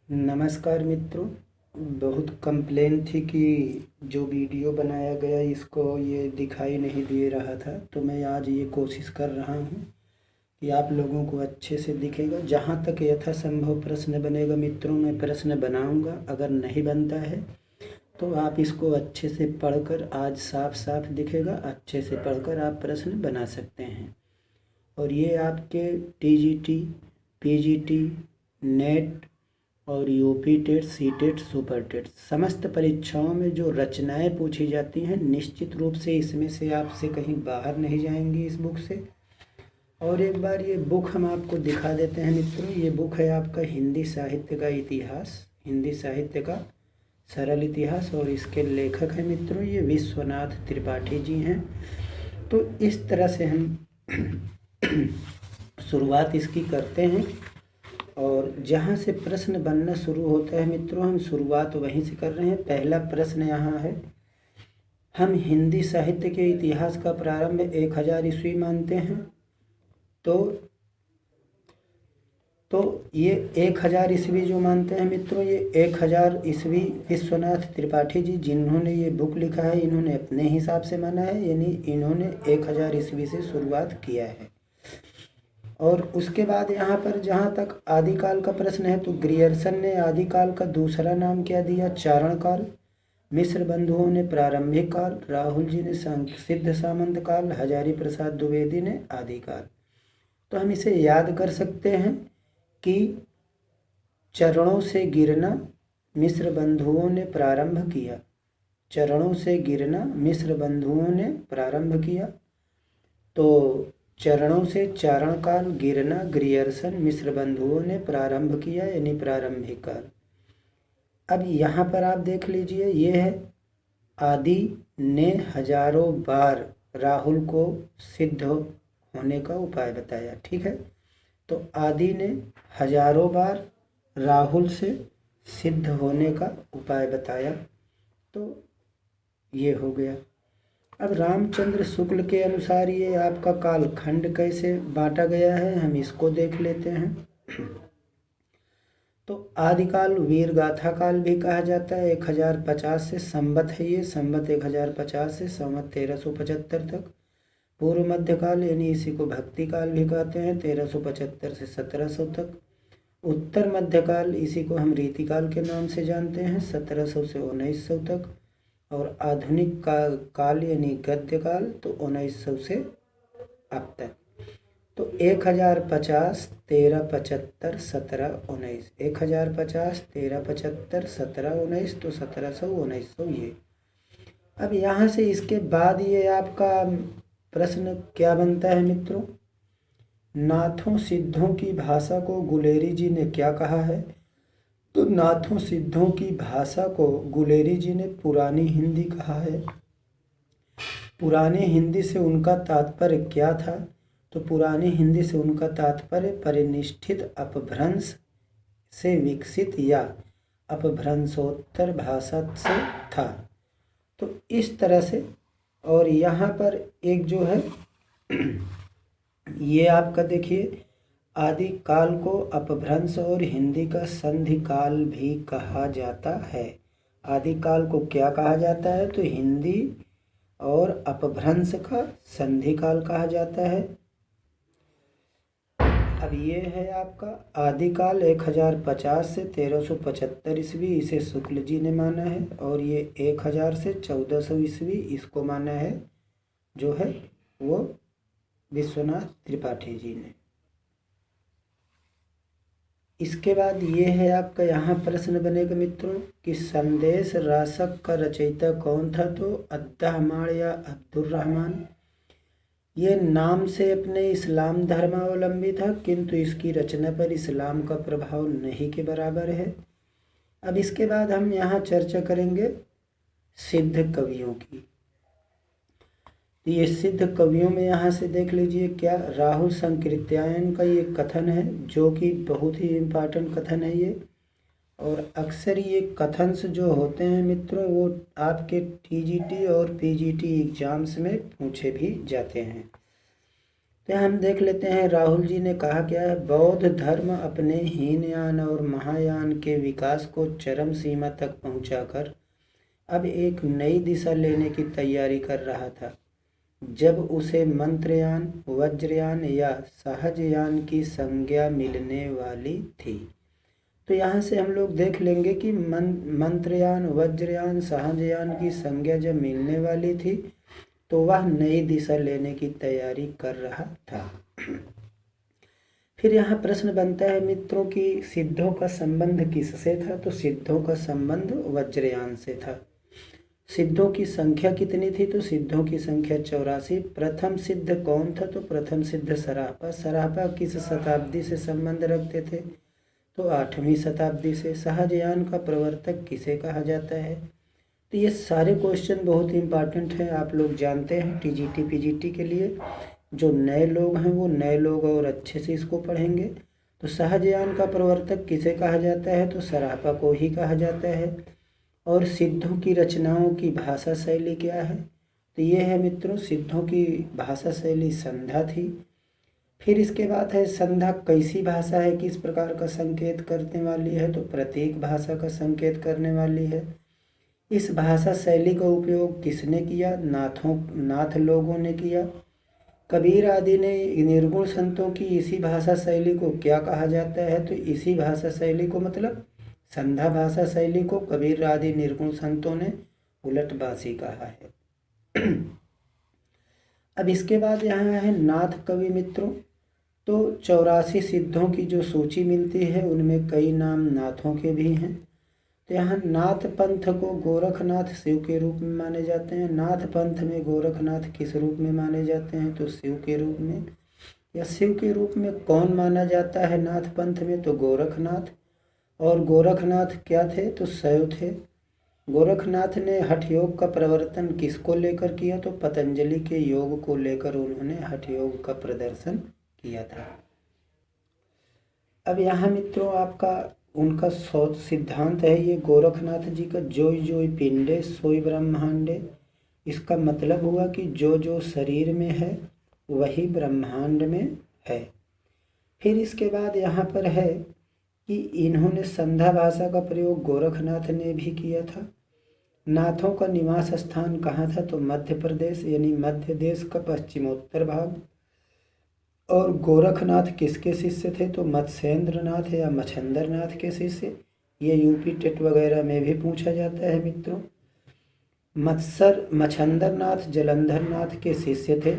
नमस्कार मित्रों। बहुत कंप्लेन थी कि जो वीडियो बनाया गया इसको ये दिखाई नहीं दे रहा था, तो मैं आज ये कोशिश कर रहा हूँ कि आप लोगों को अच्छे से दिखेगा। जहाँ तक यथासंभव प्रश्न बनेगा मित्रों, मैं प्रश्न बनाऊँगा। अगर नहीं बनता है तो आप इसको अच्छे से पढ़कर, आज साफ साफ दिखेगा, अच्छे से पढ़कर आप प्रश्न बना सकते हैं। और ये आपके टीजीटी, पीजीटी, नेट और UP TET, C TET, super TET समस्त परीक्षाओं में जो रचनाएं पूछी जाती हैं, निश्चित रूप से इसमें से आपसे कहीं बाहर नहीं जाएंगी इस बुक से। और एक बार ये बुक हम आपको दिखा देते हैं मित्रों। ये बुक है आपका हिंदी साहित्य का इतिहास, हिंदी साहित्य का सरल इतिहास, और इसके लेखक हैं मित्रों ये विश्वनाथ त्रिपाठी जी हैं। तो इस तरह से हम शुरुआत इसकी करते हैं, और जहाँ से प्रश्न बनना शुरू होता है मित्रों, हम शुरुआत वहीं से कर रहे हैं। पहला प्रश्न यहाँ है, हम हिंदी साहित्य के इतिहास का प्रारंभ 1000 ईस्वी मानते हैं। तो ये 1000 ईस्वी जो मानते हैं मित्रों, ये 1000 ईस्वी विश्वनाथ त्रिपाठी जी जिन्होंने ये बुक लिखा है, इन्होंने अपने हिसाब से माना है, यानी इन्होंने 1000 ईस्वी से शुरुआत किया है। और उसके बाद यहाँ पर जहाँ तक आदिकाल का प्रश्न है, तो ग्रियर्सन ने आदिकाल का दूसरा नाम क्या दिया? चारण काल। मिश्र बंधुओं ने प्रारंभिक काल, राहुल जी ने सिद्ध सामंत काल, हजारी प्रसाद द्विवेदी ने आदिकाल। तो हम इसे याद कर सकते हैं कि चरणों से गिरना मिश्र बंधुओं ने प्रारंभ किया, चरणों से गिरना मिश्र बंधुओं ने प्रारंभ किया। तो चरणों से चारण काल, गिरना ग्रियर्सन मिश्र बंधुओं ने प्रारंभ किया, यानी प्रारंभिक काल। अब यहाँ पर आप देख लीजिए, ये है आदि ने हजारों बार राहुल को सिद्ध होने का उपाय बताया। ठीक है, तो आदि ने हजारों बार राहुल से सिद्ध होने का उपाय बताया। तो ये हो गया। अब रामचंद्र शुक्ल के अनुसार ये आपका कालखंड कैसे बांटा गया है, हम इसको देख लेते हैं। तो आदिकाल वीर गाथा काल भी कहा जाता है। 1050 से संवत है ये, संवत 1050 से संवत 1375 तक। पूर्व मध्यकाल यानी इसी को भक्ति काल भी कहते हैं, 1375 से 1700 तक। उत्तर मध्यकाल इसी को हम रीतिकाल के नाम से जानते हैं, 1700 से 1900 तक। और आधुनिक काल यानी गद्य काल तो 1900 से अब तक। तो 1050, 1375, 1719, 1050, 1375, 1719, तो 1700, 1900 ये। अब यहाँ से इसके बाद ये आपका प्रश्न क्या बनता है मित्रों, नाथों सिद्धों की भाषा को गुलेरी जी ने क्या कहा है? तो नाथों सिद्धों की भाषा को गुलेरी जी ने पुरानी हिंदी कहा है। पुरानी हिंदी से उनका तात्पर्य क्या था? तो पुरानी हिंदी से उनका तात्पर्य परिनिष्ठित अपभ्रंश से विकसित या अपभ्रंशोत्तर भाषा से था। तो इस तरह से। और यहाँ पर एक जो है ये आपका देखिए, आदि काल को अपभ्रंश और हिंदी का संधि काल भी कहा जाता है। आदि काल को क्या कहा जाता है? तो हिंदी और अपभ्रंश का संधि काल कहा जाता है। अब ये है आपका आदिकाल 1050 से 1375 ईस्वी, इसे शुक्ल जी ने माना है। और ये 1000 से 1400 ईस्वी, इसको माना है जो है वो विश्वनाथ त्रिपाठी जी ने। इसके बाद ये है आपका, यहाँ प्रश्न बनेगा मित्रों कि संदेश रासक का रचयिता कौन था? तो अद्दाहमाण या अब्दुर रहमान। ये नाम से अपने इस्लाम धर्मावलंबी था, किंतु इसकी रचना पर इस्लाम का प्रभाव नहीं के बराबर है। अब इसके बाद हम यहाँ चर्चा करेंगे सिद्ध कवियों की। ये सिद्ध कवियों में यहाँ से देख लीजिए क्या, राहुल संकृत्यायन का ये कथन है, जो कि बहुत ही इम्पोर्टेंट कथन है ये। और अक्सर ये कथन जो होते हैं मित्रों, वो आपके टीजीटी और पीजीटी एग्जाम्स में पूछे भी जाते हैं। तो हम देख लेते हैं राहुल जी ने कहा क्या है, बौद्ध धर्म अपने हीनयान और महायान के विकास को चरम सीमा तक पहुंचाकर अब एक नई दिशा लेने की तैयारी कर रहा था, जब उसे मंत्रयान, वज्रयान या सहजयान की संज्ञा मिलने वाली थी। तो यहाँ से हम लोग देख लेंगे कि मंत्रयान, वज्रयान, सहजयान की संज्ञा जब मिलने वाली थी तो वह नई दिशा लेने की तैयारी कर रहा था। फिर यहाँ प्रश्न बनता है मित्रों की सिद्धों का संबंध किससे था? तो सिद्धों का संबंध वज्रयान से था। सिद्धों की संख्या कितनी थी? तो सिद्धों की संख्या 84। प्रथम सिद्ध कौन था? तो प्रथम सिद्ध सरापा। सरापा किस शताब्दी से संबंध रखते थे? तो 8वीं शताब्दी से। सहजयान का प्रवर्तक किसे कहा जाता है? तो ये सारे क्वेश्चन बहुत इंपॉर्टेंट हैं, आप लोग जानते हैं। टीजीटी पीजीटी के लिए जो नए लोग हैं वो नए लोग और अच्छे से इसको पढ़ेंगे। तो सहजयान का प्रवर्तक किसे कहा जाता है? तो सरापा को ही कहा जाता है। और सिद्धों की रचनाओं की भाषा शैली क्या है? तो ये है मित्रों, सिद्धों की भाषा शैली संधा थी। फिर इसके बाद है संधा कैसी भाषा है, किस प्रकार का संकेत करने वाली है? तो प्रतीक भाषा का संकेत करने वाली है। इस भाषा शैली का उपयोग किसने किया? नाथ लोगों ने किया। कबीर आदि ने निर्गुण संतों की इसी भाषा शैली को क्या कहा जाता है? तो इसी भाषा शैली को, मतलब संधा भाषा शैली को कबीर आदि निर्गुण संतों ने उलटबासी कहा है। अब इसके बाद यहाँ है नाथ कवि मित्रों। तो 84 सिद्धों की जो सूची मिलती है उनमें कई नाम नाथों के भी हैं। तो यहाँ नाथ पंथ को गोरखनाथ शिव के रूप में माने जाते हैं। नाथ पंथ में गोरखनाथ किस रूप में माने जाते हैं? तो शिव के रूप में। या शिव के रूप में कौन माना जाता है नाथ पंथ में? तो गोरखनाथ। और गोरखनाथ क्या थे? तो शैव थे। गोरखनाथ ने हठ योग का प्रवर्तन किसको लेकर किया? तो पतंजलि के योग को लेकर उन्होंने हठ योग का प्रदर्शन किया था। अब यहाँ मित्रों आपका उनका सिद्धांत है ये गोरखनाथ जी का, जोई जोई पिंडे सोई ब्रह्मांडे। इसका मतलब हुआ कि जो जो शरीर में है वही ब्रह्मांड में है। फिर इसके बाद यहाँ पर है कि इन्होंने संधा भाषा का प्रयोग गोरखनाथ ने भी किया था। नाथों का निवास स्थान कहाँ था? तो मध्य प्रदेश, यानी मध्य देश का पश्चिमोत्तर भाग। और गोरखनाथ किसके शिष्य थे? तो मत्स्येंद्र नाथ या मच्छंदर नाथ के शिष्य। ये यूपी टेट वगैरह में भी पूछा जाता है मित्रों। मच्छंदर नाथ जलंधर नाथ के शिष्य थे।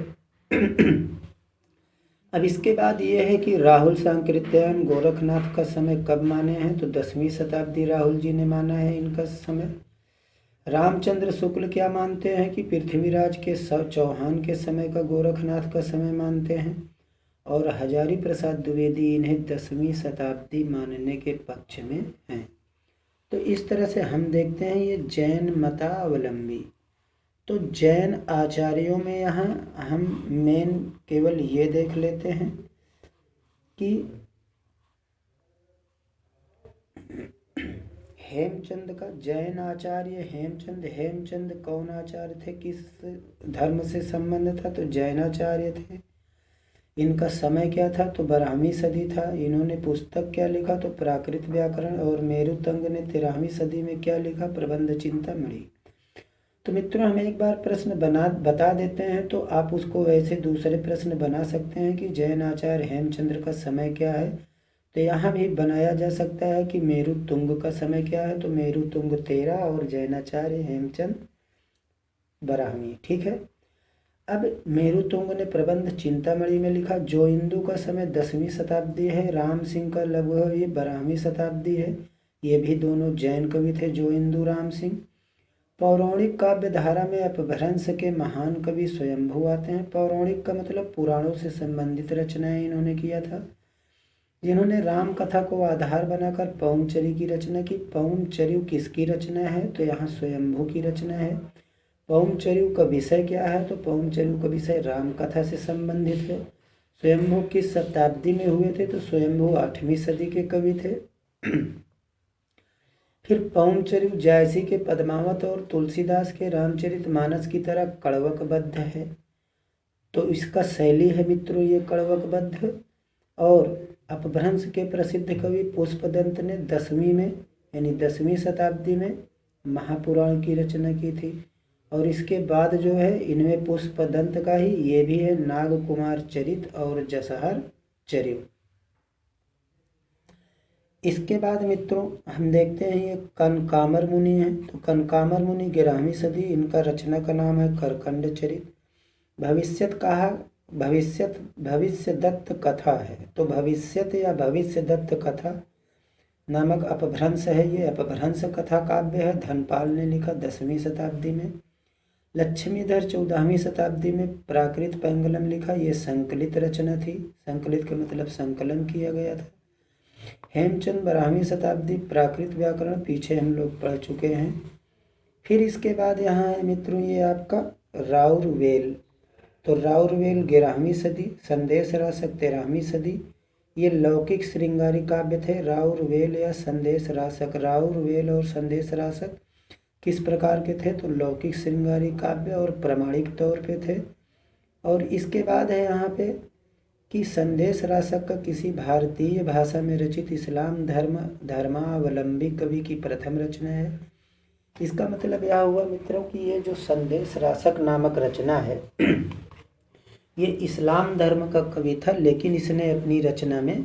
अब इसके बाद ये है कि राहुल सांकृत्यायन गोरखनाथ का समय कब माने हैं? तो 10वीं शताब्दी राहुल जी ने माना है इनका समय। रामचंद्र शुक्ल क्या मानते हैं कि पृथ्वीराज के चौहान के समय का गोरखनाथ का समय मानते हैं। और हजारी प्रसाद द्विवेदी इन्हें 10वीं शताब्दी मानने के पक्ष में हैं। तो इस तरह से हम देखते हैं ये जैन मतावलंबी। तो जैन आचार्यों में यहाँ हम मेन केवल ये देख लेते हैं कि हेमचंद का, जैन आचार्य हेमचंद कौन आचार्य थे, किस धर्म से संबंध था? तो जैनाचार्य थे। इनका समय क्या था? तो 12वीं सदी था। इन्होंने पुस्तक क्या लिखा? तो प्राकृत व्याकरण। और मेरुतंग ने 13वीं सदी में क्या लिखा? प्रबंध चिंतामणि। तो मित्रों हम एक बार प्रश्न बता देते हैं तो आप उसको वैसे दूसरे प्रश्न बना सकते हैं कि जैन आचार्य हेमचंद्र का समय क्या है। तो यहाँ भी बनाया जा सकता है कि मेरुतुंग का समय क्या है? तो मेरुतुंग 13 और जैनाचार्य हेमचंद 12वीं। ठीक है। अब मेरुतुंग ने प्रबंध चिंतामणि में लिखा। जो इंदु का समय 10वीं शताब्दी है। राम सिंह का लगभग ये 12वीं शताब्दी है। ये भी दोनों जैन कवि थे, जो इंदु राम सिंह। पौराणिक काव्य धारा में अपभ्रंश के महान कवि स्वयंभू आते हैं। पौराणिक का मतलब पुराणों से संबंधित रचनाएं इन्होंने किया था, जिन्होंने राम कथा को आधार बनाकर पौंचरी की रचना की। पौंचर्यु किसकी रचना है? तो यहाँ स्वयंभू की रचना है। पौंचर्यु का विषय क्या है? तो पौंचर्यु का विषय राम कथा से संबंधित है। स्वयंभू किस शताब्दी में हुए थे? तो स्वयंभू 8वीं सदी के कवि थे। फिर पौंचर्यु जायसी के पद्मावत और तुलसीदास के रामचरितमानस की तरह कड़वकबद्ध है। तो इसका शैली है मित्रों ये कड़वकबद्ध। और अपभ्रंश के प्रसिद्ध कवि पुष्पदंत ने 10वीं में यानी 10वीं शताब्दी में महापुराण की रचना की थी। और इसके बाद जो है इनमें पुष्पदंत का ही ये भी है नागकुमार चरित और जसहर चरित। इसके बाद मित्रों हम देखते हैं ये कनकामर मुनि हैं। तो कनकामर मुनि 11वीं सदी, इनका रचना का नाम है करकंड चरित। भविष्य दत्त कथा है। तो भविष्यत या भविष्य दत्त कथा नामक अपभ्रंश है। ये अपभ्रंश कथा काव्य है, धनपाल ने लिखा 10वीं शताब्दी में। लक्ष्मीधर 14वीं शताब्दी में प्राकृत पैंगलम लिखा, ये संकलित रचना थी। संकलित का मतलब संकलन किया गया था। हेमचंद 12वीं शताब्दी प्राकृत व्याकरण, पीछे हम लोग पढ़ चुके हैं। फिर इसके बाद यहाँ है मित्रों ये आपका राउरवेल। तो राउरवेल 11वीं सदी, संदेश रासक 13वीं सदी। ये लौकिक श्रृंगारी काव्य थे। राउरवेल या संदेश रासक, राउरवेल और संदेश रासक किस प्रकार के थे? तो लौकिक श्रृंगारी काव्य और प्रामाणिक तौर पे थे। और इसके बाद है यहाँ पे कि संदेश रासक का किसी भारतीय भाषा में रचित इस्लाम धर्मावलंबी कवि की प्रथम रचना है। इसका मतलब यह हुआ मित्रों कि ये जो संदेश रासक नामक रचना है ये इस्लाम धर्म का कवि था, लेकिन इसने अपनी रचना में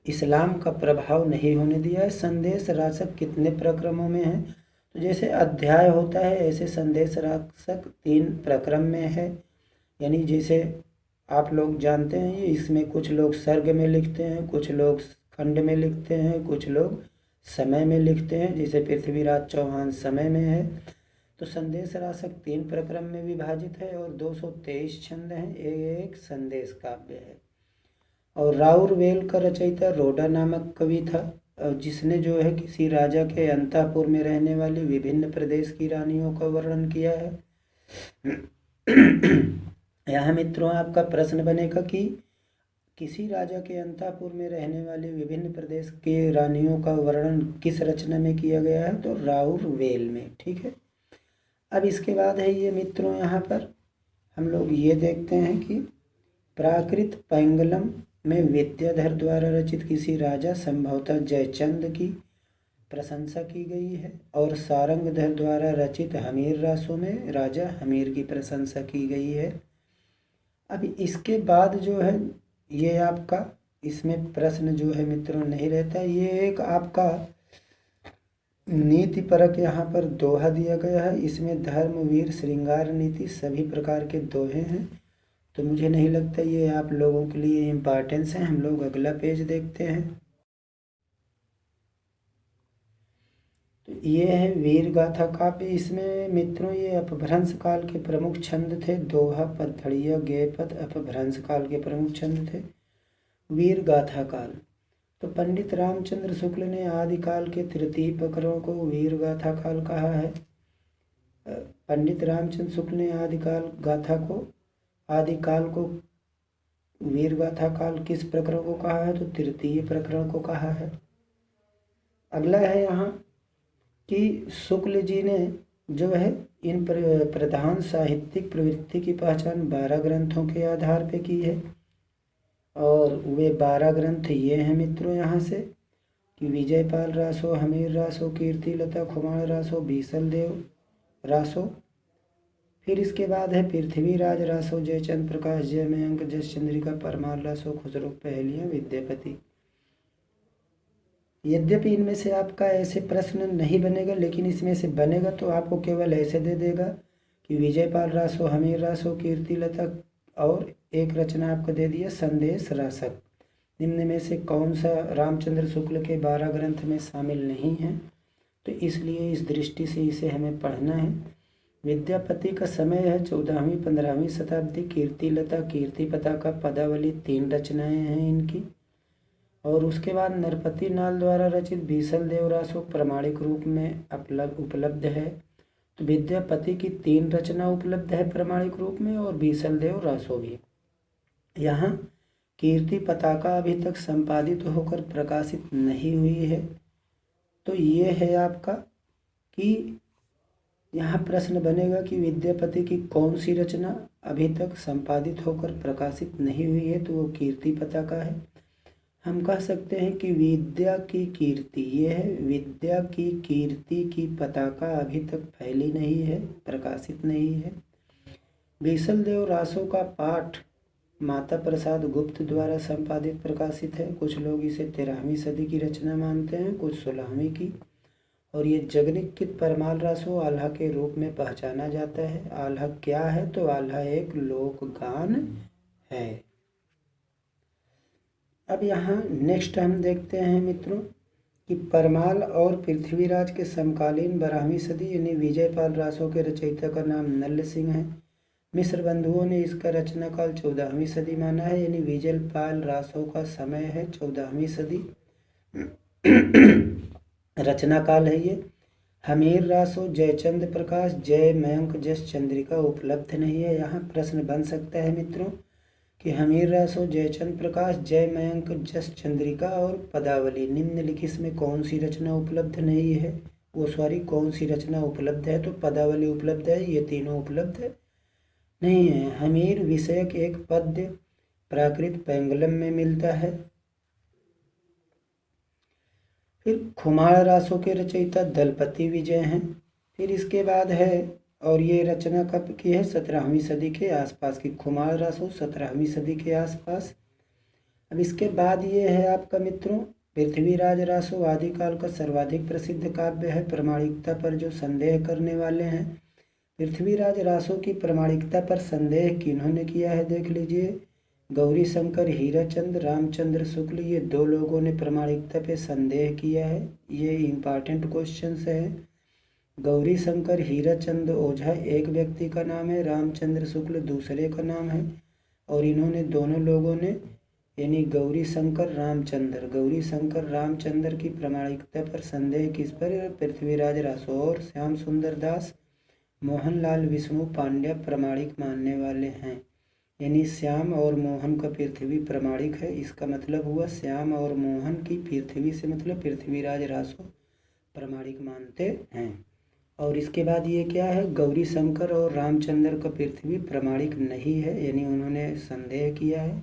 इस्लाम का प्रभाव नहीं होने दिया है। संदेश रासक कितने प्रक्रमों में है? तो जैसे अध्याय होता है ऐसे संदेश रासक 3 प्रक्रम में है। यानी जैसे आप लोग जानते हैं ये इसमें कुछ लोग सर्ग में लिखते हैं, कुछ लोग खंड में लिखते हैं, कुछ लोग समय में लिखते हैं। जैसे पृथ्वीराज चौहान समय में है। तो संदेश रासक 3 प्रक्रम में विभाजित है और 223 छंद हैं। एक संदेश काव्य है। और राउरवेल का रचयिता रोडा नामक कवि था, जिसने जो है किसी राजा के अंतापुर में रहने वाली विभिन्न प्रदेश की रानियों का वर्णन किया है। यहाँ मित्रों आपका प्रश्न बनेगा कि किसी राजा के अंतापुर में रहने वाली विभिन्न प्रदेश के रानियों का वर्णन किस रचना में किया गया है? तो राउरवेल में। ठीक है। अब इसके बाद है ये मित्रों यहाँ पर हम लोग ये देखते हैं कि प्राकृत पैंगलम में विद्याधर द्वारा रचित किसी राजा संभवतः जयचंद की प्रशंसा की गई है। और सारंगधर द्वारा रचित हमीर रासों में राजा हमीर की प्रशंसा की गई है। अब इसके बाद जो है ये आपका इसमें प्रश्न जो है मित्रों नहीं रहता। ये एक आपका नीति परक यहाँ पर दोहा दिया गया है। इसमें धर्म, वीर, श्रृंगार, नीति सभी प्रकार के दोहे हैं। तो मुझे नहीं लगता ये आप लोगों के लिए इम्पॉर्टेंस है। हम लोग अगला पेज देखते हैं। तो ये है वीर गाथा काव्य। इसमें मित्रों ये अपभ्रंश काल के प्रमुख छंद थे। दोहा, पदधड़िया, गेयपद अपभ्रंश काल के प्रमुख छंद थे। वीर गाथा काल। तो पंडित रामचंद्र शुक्ल ने आदिकाल के तृतीय प्रकरण को वीर गाथा काल कहा है। पंडित रामचंद्र शुक्ल ने आदिकाल को वीर गाथा काल किस प्रकरण को कहा है? तो तृतीय प्रकरण को कहा है। अगला है यहाँ कि शुक्ल जी ने जो है इन प्रधान साहित्यिक प्रवृत्ति की पहचान 12 ग्रंथों के आधार पे की है। और वे 12 ग्रंथ ये हैं मित्रों यहाँ से कि विजयपाल रासो, हमीर रासो, कीर्तिलता, खुमाण रासो, बीसल देव रासो। फिर इसके बाद है पृथ्वीराज रासो, जयचंद प्रकाश, जय मयंक, जस चंद्रिका, परमार रासो, खुसरो पहेलियाँ, विद्यापति। यद्यपि इनमें से आपका ऐसे प्रश्न नहीं बनेगा, लेकिन इसमें से बनेगा तो आपको केवल ऐसे दे देगा कि विजयपाल रासो, हमीर रासो, कीर्तिलता और एक रचना आपको दे दिया संदेश रासक। निम्न में से कौन सा रामचंद्र शुक्ल के 12 ग्रंथ में शामिल नहीं है? तो इसलिए इस दृष्टि से इसे हमें पढ़ना है। विद्यापति का समय है 14वीं 15वीं शताब्दी। कीर्तिलता, कीर्तिपता का पदावली 3 रचनाएं हैं इनकी। और उसके बाद नरपति नाल द्वारा रचित बीसल देव रासो प्रामाणिक रूप में उपलब्ध है। तो विद्यापति की 3 रचना उपलब्ध है प्रामाणिक रूप में और बीसल देव रासो भी। यहाँ कीर्ति पताका अभी तक संपादित होकर प्रकाशित नहीं हुई है। तो ये है आपका कि यहाँ प्रश्न बनेगा कि विद्यापति की कौन सी रचना अभी तक संपादित होकर प्रकाशित नहीं हुई है, तो वो कीर्ति पताका है। हम कह सकते हैं कि विद्या की कीर्ति, ये है विद्या की कीर्ति की पताका अभी तक फैली नहीं है, प्रकाशित नहीं है। बीसल देव रासो का पाठ माता प्रसाद गुप्त द्वारा संपादित प्रकाशित है। कुछ लोग इसे 13वीं सदी की रचना मानते हैं, कुछ 16वीं की। और ये जगनिकित परमाल रासो आल्हा के रूप में पहचाना जाता है। आल्हा क्या है? तो आल्हा एक लोक गान है। अब यहाँ नेक्स्ट हम देखते हैं मित्रों कि परमाल और पृथ्वीराज के समकालीन 12वीं सदी यानी विजयपाल रासो के रचयिता का नाम नल्ल सिंह है। मिस्र बंधुओं ने इसका रचना काल 14वीं सदी माना है, यानी विजयपाल रासो का समय है 14वीं सदी रचना काल है ये। हमीर रासो जयचंद प्रकाश जय मयंक जस चंद्रिका उपलब्ध नहीं है। यहाँ प्रश्न बन सकता है मित्रों कि हमीर रासो जयचंद प्रकाश जय मयंक जस चंद्रिका और पदावली निम्नलिखित में कौन सी रचना उपलब्ध नहीं है, कौन सी रचना उपलब्ध है? तो पदावली उपलब्ध है, ये तीनों उपलब्ध नहीं है। हमीर विषयक एक पद्य प्राकृत पेंगलम में मिलता है। फिर खुमार रासो के रचयिता दलपति विजय हैं। फिर इसके बाद है, और ये रचना कब की है? 17वीं सदी के आसपास की। खुमार रासो 17वीं सदी के आसपास। अब इसके बाद ये है आपका मित्रों पृथ्वीराज रासो आदिकाल का सर्वाधिक प्रसिद्ध काव्य है। प्रमाणिकता पर जो संदेह करने वाले हैं, पृथ्वीराज रासो की प्रमाणिकता पर संदेह किन्होंने किया है देख लीजिए। गौरी शंकर हीराचंद रामचंद्र शुक्ल, ये दो लोगों ने प्रमाणिकता पे संदेह किया है। ये इम्पॉर्टेंट क्वेश्चंस है। गौरी शंकर हीराचंद ओझा एक व्यक्ति का नाम है, रामचंद्र शुक्ल दूसरे का नाम है। और इन्होंने दोनों लोगों ने यानी गौरी शंकर रामचंद्र की प्रमाणिकता पर संदेह किस पर? पृथ्वीराज रासो। और श्याम सुंदर दास मोहनलाल विष्णु पांड्या प्रमाणिक मानने वाले हैं। यानी श्याम और मोहन का पृथ्वी प्रमाणिक है। इसका मतलब हुआ श्याम और मोहन की पृथ्वी से मतलब पृथ्वीराज रासो प्रमाणिक मानते हैं। और इसके बाद ये क्या है? गौरी शंकर और रामचंद्र का पृथ्वी प्रमाणिक नहीं है, यानी उन्होंने संदेह किया है।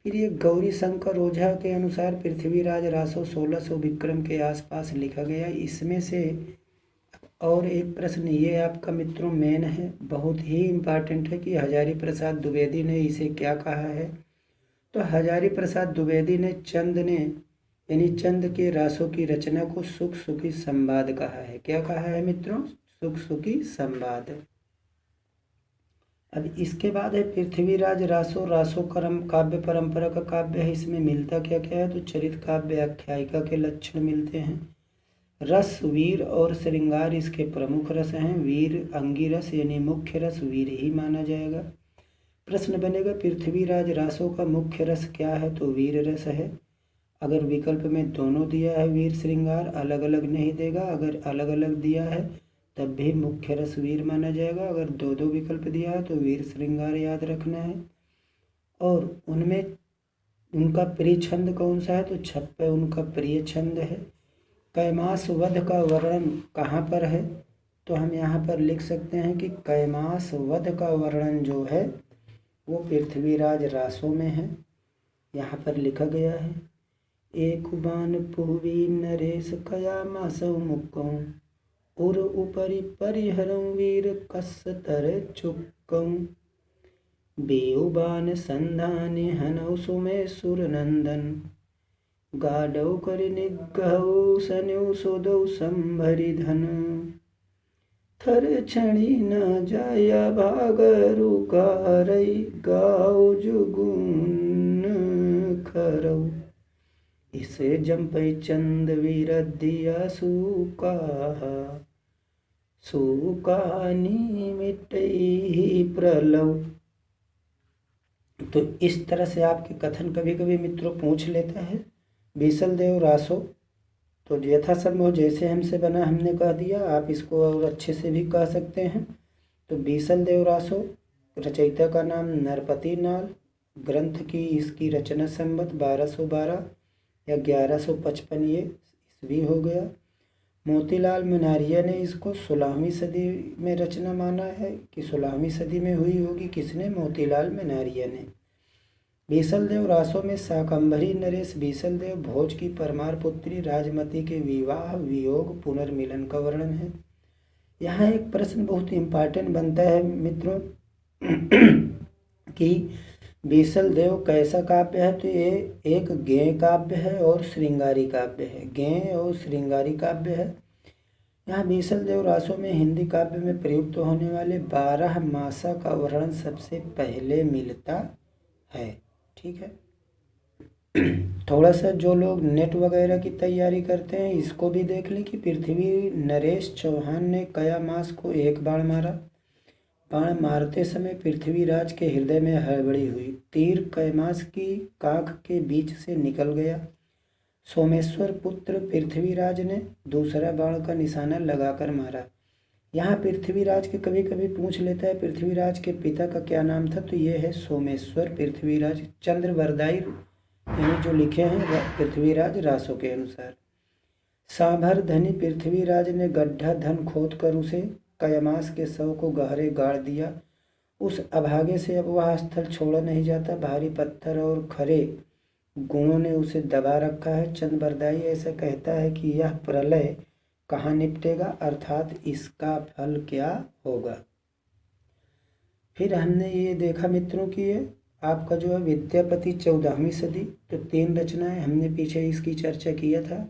फिर ये गौरी शंकर ओझा के अनुसार पृथ्वीराज रासो 1600 विक्रम के आसपास लिखा गया। इसमें से और एक प्रश्न ये आपका मित्रों मेन है, बहुत ही इम्पॉर्टेंट है कि हजारी प्रसाद द्विवेदी ने इसे क्या कहा है? तो हजारी प्रसाद द्विवेदी ने चंद के रासों की रचना को सुख सुखी संवाद कहा है। क्या कहा है मित्रों? सुख सुखी संवाद। अब इसके बाद है पृथ्वीराज रासो काव्य परंपरा का काव्य है। इसमें मिलता क्या क्या है? तो चरित काव्य आख्यायिका के लक्षण मिलते हैं। रस वीर और श्रृंगार इसके प्रमुख रस हैं। वीर अंगी रस यानी मुख्य रस वीर ही माना जाएगा। प्रश्न बनेगा पृथ्वीराज रासो का मुख्य रस क्या है? तो वीर रस है। अगर विकल्प में दोनों दिया है वीर श्रृंगार, अलग अलग नहीं देगा। अगर अलग अलग दिया है तब भी मुख्य रस वीर माना जाएगा। अगर दो दो विकल्प दिया है तो वीर श्रृंगार याद रखना है। और उनमें उनका प्रिय छंद कौन सा है? तो छप्पे उनका प्रिय छंद है। कैमास वध का वर्णन कहाँ पर है? तो हम यहाँ पर लिख सकते हैं कि कैमास वध का वर्णन जो है वो पृथ्वीराज रासो में है। यहाँ पर लिखा गया है, एक बान पुवी नरेश कयामासौ मुक्कौ उर उपरि परिहरं वीर कस्तर चुक्कौ बेउबान संधाने हनौ सुमे सुरनंदन गाडौ कर निगहौ सन्यौ सोदौ संभरि धन थर क्षणी न जाया भाग रुकारई गाओ जुगुन खरौ इसे जंपै चंद वीर दिया सुकानी मिटई प्रलव। तो इस तरह से आपके कथन कभी कभी मित्रों पूछ लेता है। बीसल देव रासो तो यथासंभव जैसे हमसे बना हमने कह दिया, आप इसको और अच्छे से भी कह सकते हैं। तो बीसल देव रासो रचयिता का नाम नरपति नाल, ग्रंथ की इसकी रचना संवत 1212 या 1155 ये ईस्वी हो गया। मोतीलाल मुनारिया ने इसको 16वीं सदी में रचना माना है कि 16वीं सदी में हुई होगी। किसने? मोतीलाल मुनारिया ने। बीसलदेव रासों में शाकंभरी नरेश बीसलदेव भोज की परमार पुत्री राजमती के विवाह वियोग पुनर्मिलन का वर्णन है। यहाँ एक प्रश्न बहुत इम्पॉर्टेंट बनता है मित्रों कि बीसलदेव कैसा काव्य है? तो ये एक गेय काव्य है और श्रृंगारी काव्य है। गेय और श्रृंगारी काव्य है। यहाँ बीसलदेव रासों में हिंदी काव्य में प्रयुक्त होने वाले 12 मासा का वर्णन सबसे पहले मिलता है। ठीक है। थोड़ा सा जो लोग नेट वगैरह की तैयारी करते हैं इसको भी देख लें कि पृथ्वी नरेश चौहान ने कया मास को एक बाण मारा। बाण मारते समय पृथ्वीराज के हृदय में हड़बड़ी हुई। तीर कैमास की काख के बीच से निकल गया। सोमेश्वर पुत्र पृथ्वीराज ने दूसरा बाण का निशाना लगाकर मारा। यहाँ पृथ्वीराज के कभी कभी पूछ लेता है पृथ्वीराज के पिता का क्या नाम था? तो ये है सोमेश्वर पृथ्वीराज चंद्रवरदाई, इन्हें जो लिखे हैं पृथ्वीराज रासों के अनुसार। सांभर धनी पृथ्वीराज ने गड्ढा धन खोद कर उसे कयामास के शव को गहरे गाड़ दिया। उस अभागे से अब वह स्थल छोड़ा नहीं जाता। भारी पत्थर और खरे गुणों ने उसे दबा रखा है। चंद्रवरदाई ऐसा कहता है कि यह प्रलय कहाँ निपटेगा, अर्थात इसका फल क्या होगा। फिर हमने ये देखा मित्रों कि ये आपका जो है विद्यापति 14वीं सदी, तो 3 रचनाएं हमने पीछे इसकी चर्चा किया था।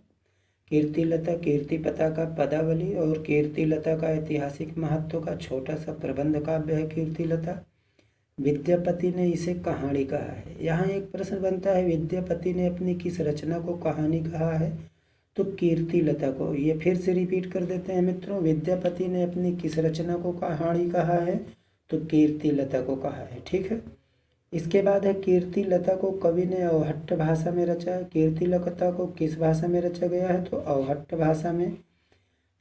कीर्तिलता, कीर्तिपता का पदावली और कीर्तिलता का ऐतिहासिक महत्व का छोटा सा प्रबंध काव्य है कीर्तिलता। विद्यापति ने इसे कहानी कहा है। यहाँ एक प्रश्न बनता है विद्यापति ने अपनी किस रचना को कहानी कहा है? तो कीर्तिलता को। ये फिर से रिपीट कर देते हैं मित्रों, विद्यापति ने अपनी किस रचना को कहानी कहा है? तो कीर्तिलता को कहा है। ठीक है। इसके बाद है कीर्तिलता को कवि ने अवहट्ट भाषा में रचा है। कीर्तिलता को किस भाषा में रचा गया है? तो अवहट्ट भाषा में।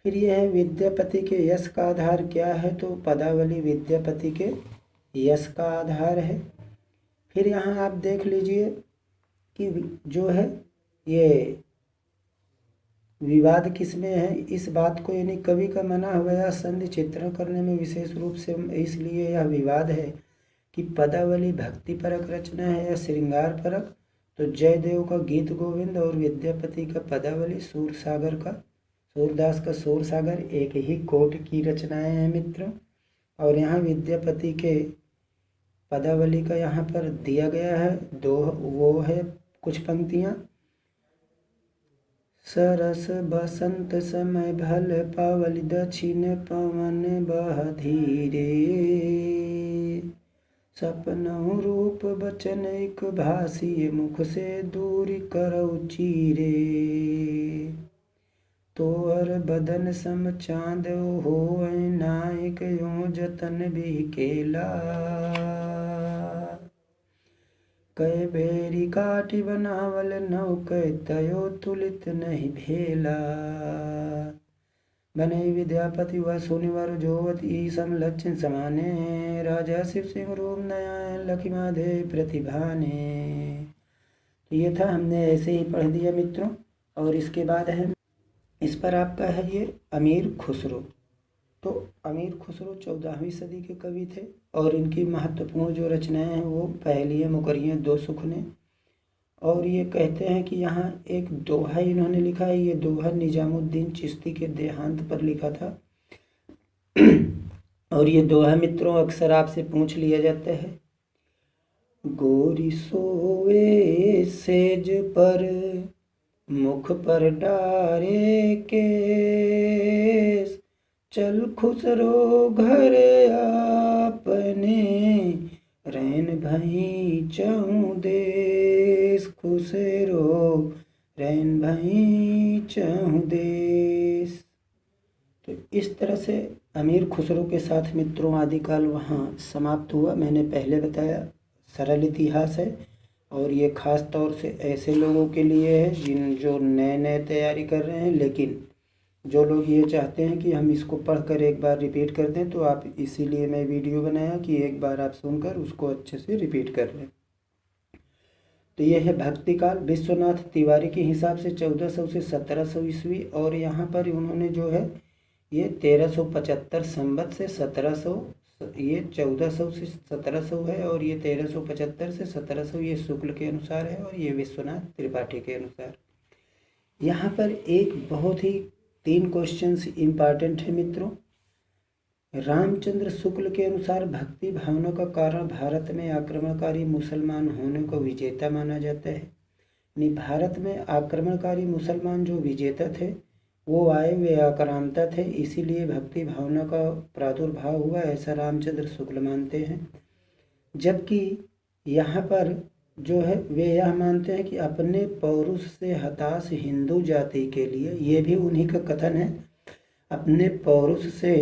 फिर यह है विद्यापति के यश का आधार क्या है? तो पदावली विद्यापति के यश का आधार है। फिर यहाँ आप देख लीजिए कि जो है ये विवाद किसमें है, इस बात को यानी कवि का मना हुआ या संधि चित्रण करने में विशेष रूप से इसलिए यह विवाद है कि पदावली भक्ति परक रचना है या श्रृंगार परक। तो जयदेव का गीत गोविंद और विद्यापति का पदावली सूरदास का सूरसागर एक ही कोट की रचनाएं हैं मित्रों। और यहाँ विद्यापति के पदावली का यहाँ पर दिया गया है वो है कुछ पंक्तियाँ। सरस बसंत समय भल पावली दक्षिण पवन बह धीरे। सपनों रूप बचन एक भासी मुख से दूरी करऊ चीरे। तोहर बदन सम चाँद हो नायक यो जतन भी केला। कै बेरी काटी बनावल नौकै तयो तुलित नहीं भेला। बने विद्यापति व सुनिवर जोवत ई समलक्षण समाने। राजा शिव सिंह रूप नया लखी माधे प्रतिभाने। तो ये था, हमने ऐसे ही पढ़ दिया मित्रों। और इसके बाद है इस पर आपका है ये अमीर खुसरो। तो अमीर खुसरो 14वीं सदी के कवि थे और इनकी महत्वपूर्ण जो रचनाएं हैं वो पहेलियाँ मुकरियाँ दो सुखने। और ये कहते हैं कि यहाँ एक दोहा इन्होंने लिखा है। ये दोहा निजामुद्दीन चिश्ती के देहांत पर लिखा था। और ये दोहा मित्रों अक्सर आपसे पूछ लिया जाता है। गोरी सोवे सेज पर मुख पर डारे केस। चल खुसरो घर आपने रैन भई चहु देश। खुसरो रैन भई चहु देश। तो इस तरह से अमीर खुसरो के साथ मित्रों आदिकाल वहाँ समाप्त हुआ। मैंने पहले बताया सरल इतिहास है और ये ख़ास तौर से ऐसे लोगों के लिए है जो नए तैयारी कर रहे हैं। लेकिन जो लोग ये चाहते हैं कि हम इसको पढ़कर एक बार रिपीट कर दें तो आप, इसीलिए मैं वीडियो बनाया कि एक बार आप सुनकर उसको अच्छे से रिपीट कर लें। तो ये है भक्ति काल। विश्वनाथ तिवारी के हिसाब से 1400 से 1700 ईस्वी, और यहाँ पर उन्होंने जो है ये 1375 संवत से 1700, ये 1400 से 1700 है, और ये 1375 से 1700 ये शुक्ल के अनुसार है, और ये विश्वनाथ त्रिपाठी के अनुसार। यहाँ पर एक बहुत ही 3 क्वेश्चंस इम्पॉर्टेंट है मित्रों। रामचंद्र शुक्ल के अनुसार भक्ति भावना का कारण भारत में आक्रमणकारी मुसलमान होने को विजेता माना जाता है। यानी भारत में आक्रमणकारी मुसलमान जो विजेता थे वो आए, वे आक्रांता थे, इसीलिए भक्ति भावना का प्रादुर्भाव हुआ, ऐसा रामचंद्र शुक्ल मानते हैं। जबकि यहाँ पर जो है वे यह मानते हैं कि अपने पौरुष से हताश हिंदू जाति के लिए, ये भी उन्हीं का कथन है, अपने पौरुष से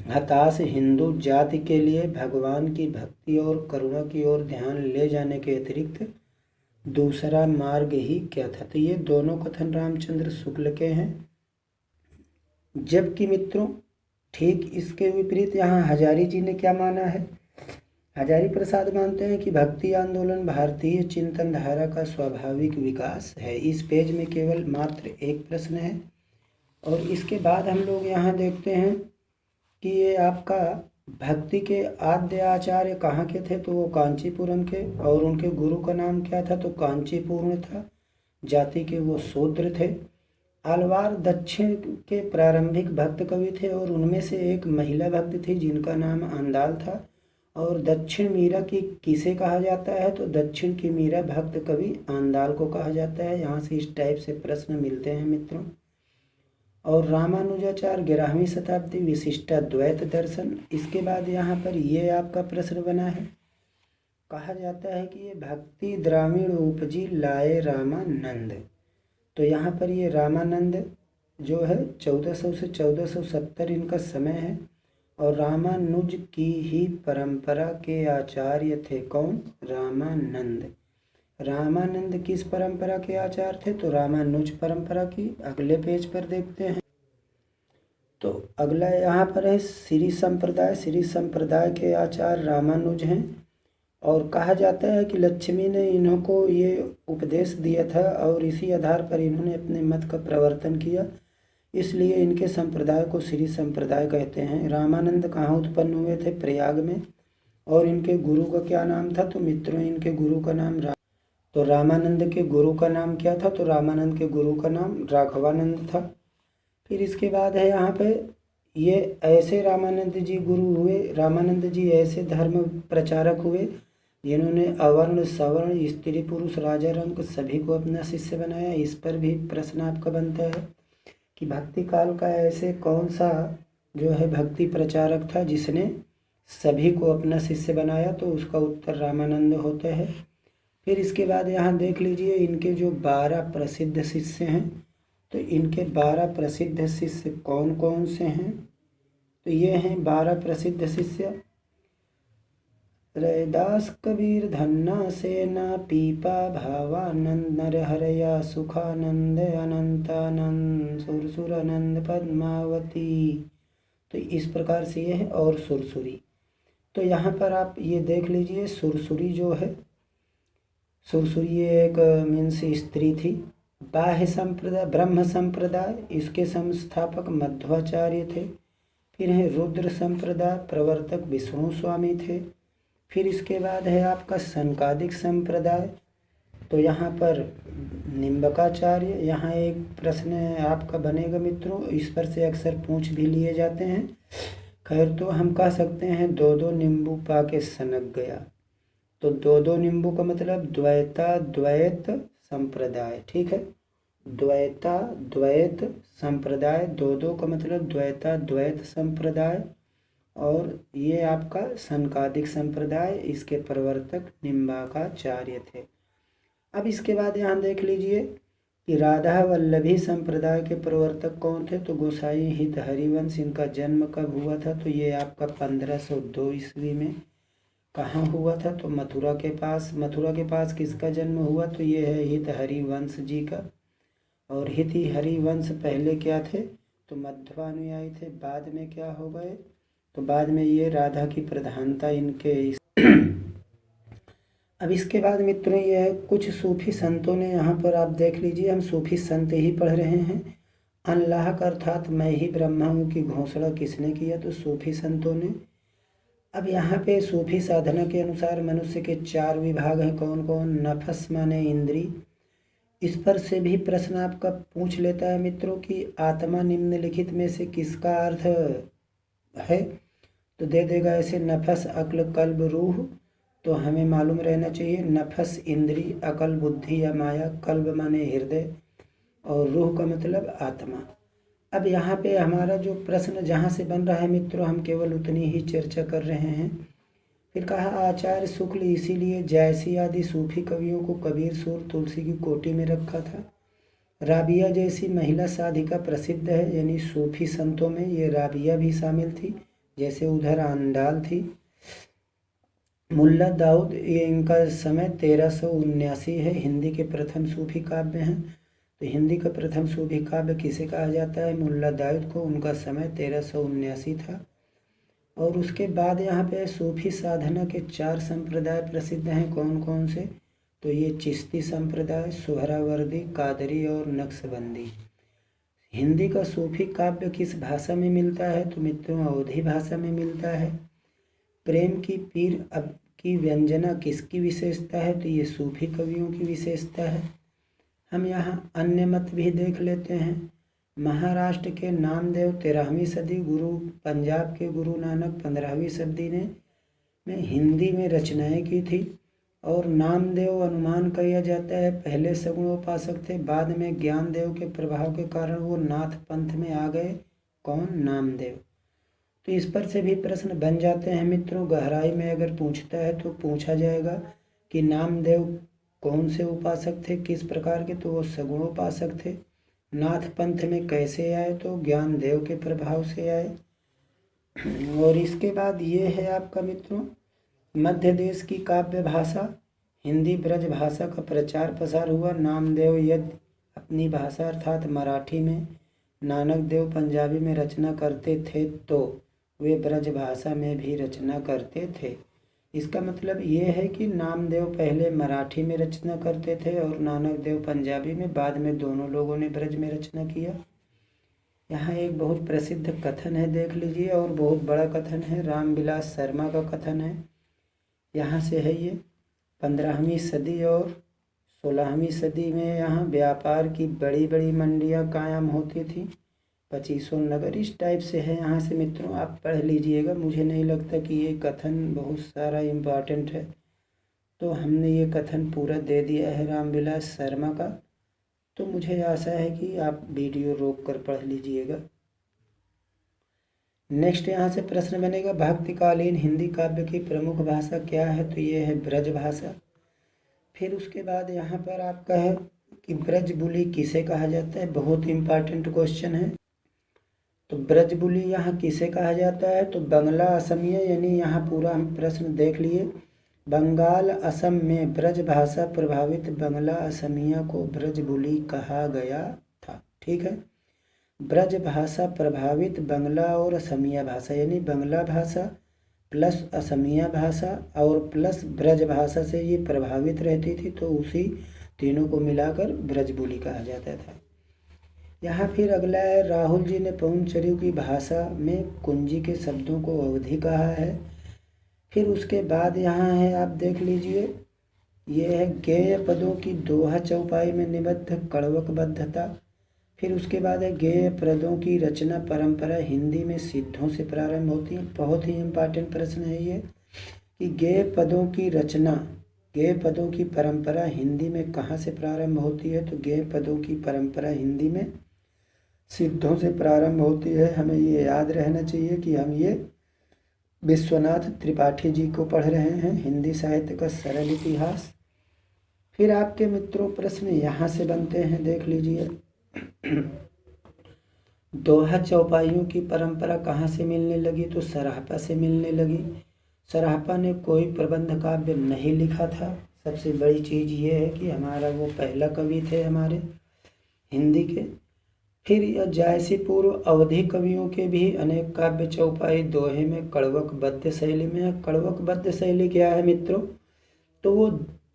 हताश हिंदू जाति के लिए भगवान की भक्ति और करुणा की ओर ध्यान ले जाने के अतिरिक्त दूसरा मार्ग ही क्या था। तो ये दोनों कथन रामचंद्र शुक्ल के हैं। जबकि मित्रों ठीक इसके विपरीत यहाँ हजारी जी ने क्या माना है। हजारी प्रसाद मानते हैं कि भक्ति आंदोलन भारतीय चिंतन धारा का स्वाभाविक विकास है। इस पेज में केवल मात्र एक प्रश्न है, और इसके बाद हम लोग यहाँ देखते हैं कि ये आपका भक्ति के आद्य आचार्य कहाँ के थे, तो वो कांचीपुरम के, और उनके गुरु का नाम क्या था, तो कांचीपूर्ण था। जाति के वो शूद्र थे। आलवार दक्षिण के प्रारंभिक भक्त कवि थे, और उनमें से एक महिला भक्त थी जिनका नाम आंदाल था। और दक्षिण मीरा की किसे कहा जाता है, तो दक्षिण की मीरा भक्त कवि आंदाल को कहा जाता है। यहाँ से इस टाइप से प्रश्न मिलते हैं मित्रों। और रामानुजाचार्य 11वीं शताब्दी विशिष्टाद्वैत दर्शन। इसके बाद यहाँ पर ये आपका प्रश्न बना है, कहा जाता है कि ये भक्ति द्राविड़ उपजी लाए रामानंद। तो यहाँ पर ये रामानंद जो है 1400 से 1470 इनका समय है, और रामानुज की ही परंपरा के आचार्य थे। कौन? रामानंद। रामानंद किस परंपरा के आचार्य थे, तो रामानुज परंपरा की। अगले पेज पर देखते हैं, तो अगला यहाँ पर है श्री संप्रदाय। श्री संप्रदाय के आचार्य रामानुज हैं, और कहा जाता है कि लक्ष्मी ने इन्हों को ये उपदेश दिया था, और इसी आधार पर इन्होंने अपने मत का प्रवर्तन किया, इसलिए इनके संप्रदाय को श्री संप्रदाय कहते हैं। रामानंद कहाँ उत्पन्न हुए थे? प्रयाग में। और इनके गुरु का क्या नाम था, तो मित्रों इनके गुरु का नाम तो रामानंद के गुरु का नाम क्या था, तो रामानंद के गुरु का नाम राघवानंद था। फिर इसके बाद है यहाँ पे ये ऐसे रामानंद जी गुरु हुए, रामानंद जी ऐसे धर्म प्रचारक हुए जिन्होंने अवर्ण सवर्ण स्त्री पुरुष राजा रंग सभी को अपना शिष्य बनाया। इस पर भी प्रश्न आपका बनता है कि भक्ति काल का ऐसे कौन सा जो है भक्ति प्रचारक था जिसने सभी को अपना शिष्य बनाया, तो उसका उत्तर रामानंद होता है। फिर इसके बाद यहाँ देख लीजिए इनके जो 12 प्रसिद्ध शिष्य हैं, तो इनके 12 प्रसिद्ध शिष्य कौन कौन से हैं, तो ये हैं 12 प्रसिद्ध शिष्य। रैदास कबीर धन्ना सेना पीपा भावानंद नरहरया सुखानंद अनंतानंद सुरसुरानंद पद्मावती। तो इस प्रकार से ये है। और सुरसुरी, तो यहाँ पर आप ये देख लीजिए सुरसुरी जो है, सुरसुरी एक मीन्स स्त्री थी। बाह्य संप्रदाय ब्रह्म संप्रदाय, इसके संस्थापक मध्वाचार्य थे। फिर है रुद्र संप्रदाय, प्रवर्तक विष्णु स्वामी थे। फिर इसके बाद है आपका सनकादिक संप्रदाय, तो यहाँ पर निम्बकाचार्य। यहाँ एक प्रश्न आपका बनेगा मित्रों, इस पर से अक्सर पूछ भी लिए जाते हैं। खैर तो हम कह सकते हैं 2-2 नींबू पा के सनक गया। तो 2-2 नींबू का मतलब द्वैत संप्रदाय, ठीक है। द्वैत संप्रदाय, 2-2 का मतलब द्वैत संप्रदाय। और ये आपका सनकादिक संप्रदाय, इसके प्रवर्तक निम्बाकाचार्य थे। अब इसके बाद यहाँ देख लीजिए कि राधा वल्लभी संप्रदाय के प्रवर्तक कौन थे, तो गोसाई हित हरिवंश। इनका जन्म कब हुआ था, तो ये आपका 1502 ईस्वी में। कहाँ हुआ था, तो मथुरा के पास। मथुरा के पास किसका जन्म हुआ, तो ये है हित हरिवंश जी का। और हित हरिवंश पहले क्या थे, तो मध्वानुयायी थे। बाद में क्या हो गए, तो बाद में ये राधा की प्रधानता इनके अब इसके बाद मित्रों ये है कुछ सूफी संतों ने, यहाँ पर आप देख लीजिए, हम सूफी संत ही पढ़ रहे हैं। अल्लाह का अर्थात मैं ही ब्रह्मा हूँ की घोषणा किसने किया? तो सूफी संतों ने। अब यहाँ पे सूफी साधना के अनुसार मनुष्य के 4 विभाग हैं। कौन कौन? नफस माने इंद्री। इस पर से भी प्रश्न आपका पूछ लेता है मित्रों कि आत्मा निम्नलिखित में से किसका अर्थ है? तो दे देगा ऐसे नफस, अक्ल, कल्ब, रूह। तो हमें मालूम रहना चाहिए नफस इंद्री, अकल बुद्धि या माया, कल्ब माने हृदय और रूह का मतलब आत्मा। अब यहाँ पे हमारा जो प्रश्न जहाँ से बन रहा है मित्रों, हम केवल उतनी ही चर्चा कर रहे हैं। फिर कहा आचार्य शुक्ल इसीलिए जैसी आदि सूफी कवियों को कबीर, सूर, तुलसी की कोटि में रखा था। राबिया जैसी महिला साधिका प्रसिद्ध है, यानी सूफी संतों में ये राबिया भी शामिल थी, जैसे उधर आंडाल थी। मुल्ला दाऊद, ये इनका समय 1379 है। हिंदी के प्रथम सूफी काव्य हैं। तो हिंदी का प्रथम सूफी काव्य किसे कहा जाता है? मुल्ला दाऊद को। उनका समय 1379 था। और उसके बाद यहाँ पे सूफी साधना के 4 संप्रदाय प्रसिद्ध हैं। कौन कौन से? तो ये चिश्ती संप्रदाय, सोहरावर्दी, कादरी और नक्शबंदी। हिंदी का सूफी काव्य किस भाषा में मिलता है? तो मित्रों अवधी भाषा में मिलता है। प्रेम की पीर अब की व्यंजना किसकी विशेषता है? तो ये सूफी कवियों की विशेषता है। हम यहाँ अन्य मत भी देख लेते हैं। महाराष्ट्र के नामदेव 13वीं सदी, गुरु पंजाब के गुरु नानक 15वीं सदी में हिंदी में रचनाएं की थी। और नामदेव अनुमान किया जाता है पहले सगुणोपासक थे, बाद में ज्ञानदेव के प्रभाव के कारण वो नाथ पंथ में आ गए। कौन? नामदेव। तो इस पर से भी प्रश्न बन जाते हैं मित्रों। गहराई में अगर पूछता है तो पूछा जाएगा कि नामदेव कौन से उपासक थे, किस प्रकार के? तो वो सगुणोपासक थे। नाथ पंथ में कैसे आए? तो ज्ञानदेव के प्रभाव से आए। और इसके बाद ये है आपका मित्रों मध्य देश की काव्य भाषा हिंदी ब्रज भाषा का प्रचार प्रसार हुआ। नामदेव यदि अपनी भाषा अर्थात मराठी में, नानक देव पंजाबी में रचना करते थे तो वे ब्रज भाषा में भी रचना करते थे। इसका मतलब ये है कि नामदेव पहले मराठी में रचना करते थे और नानक देव पंजाबी में, बाद में दोनों लोगों ने ब्रज में रचना किया। यहाँ एक बहुत प्रसिद्ध कथन है, देख लीजिए, और बहुत बड़ा कथन है। रामविलास शर्मा का कथन है। यहाँ से है ये 15वीं सदी और 16वीं सदी में यहाँ व्यापार की बड़ी बड़ी मंडियाँ कायम होती थी। 2500 नगर, इस टाइप से है। यहाँ से मित्रों आप पढ़ लीजिएगा। मुझे नहीं लगता कि ये कथन बहुत सारा इम्पॉर्टेंट है, तो हमने ये कथन पूरा दे दिया है रामविलास शर्मा का। तो मुझे आशा है कि आप वीडियो रोक कर पढ़ लीजिएगा। नेक्स्ट यहाँ से प्रश्न बनेगा भक्तिकालीन हिंदी काव्य की प्रमुख भाषा क्या है? तो ये है ब्रज भाषा। फिर उसके बाद यहाँ पर आपका है कि ब्रजबुली किसे कहा जाता है? बहुत इम्पॉर्टेंट क्वेश्चन है। तो ब्रजबुली यहाँ किसे कहा जाता है? तो बंगला असमिया, यानी यहाँ पूरा हम प्रश्न देख लिए। बंगाल असम में ब्रज भाषा प्रभावित बंगला असमिया को ब्रजबुली कहा गया था। ठीक है, ब्रज भाषा प्रभावित बंगला और असमिया भाषा, यानी बंगला भाषा प्लस असमिया भाषा और प्लस ब्रज भाषा से ये प्रभावित रहती थी, तो उसी तीनों को मिलाकर ब्रजबुली कहा जाता था। यहाँ फिर अगला है राहुल जी ने पौंचर्यू की भाषा में कुंजी के शब्दों को अवधि कहा है। फिर उसके बाद यहाँ है आप देख लीजिए, ये है गेय पदों की दोहा चौपाई में निबद्ध कड़वकबद्धता। फिर उसके बाद है गेय पदों की रचना परंपरा हिंदी में सिद्धों से प्रारंभ होती है। बहुत ही इम्पॉर्टेंट प्रश्न है ये कि गेय पदों की रचना, गेय पदों की परंपरा हिंदी में कहाँ से प्रारंभ होती है? तो गेय पदों की परंपरा हिंदी में सिद्धों से प्रारंभ होती है। हमें ये याद रहना चाहिए कि हम ये विश्वनाथ त्रिपाठी जी को पढ़ रहे हैं, हिंदी साहित्य का सरल इतिहास। फिर आपके मित्रों प्रश्न यहाँ से बनते हैं, देख लीजिए। दोहा चौपाइयों की परंपरा कहाँ से मिलने लगी? तो सराहपा से मिलने लगी। सराहपा ने कोई प्रबंध काव्य नहीं लिखा था। सबसे बड़ी चीज़ ये है कि हमारा वो पहला कवि थे हमारे हिंदी के। फिर यह जायसी पूर्व अवधि कवियों के भी अनेक काव्य चौपाई दोहे में कड़वकबद्ध शैली में है। कड़वकबद्ध शैली क्या है मित्रों? तो वो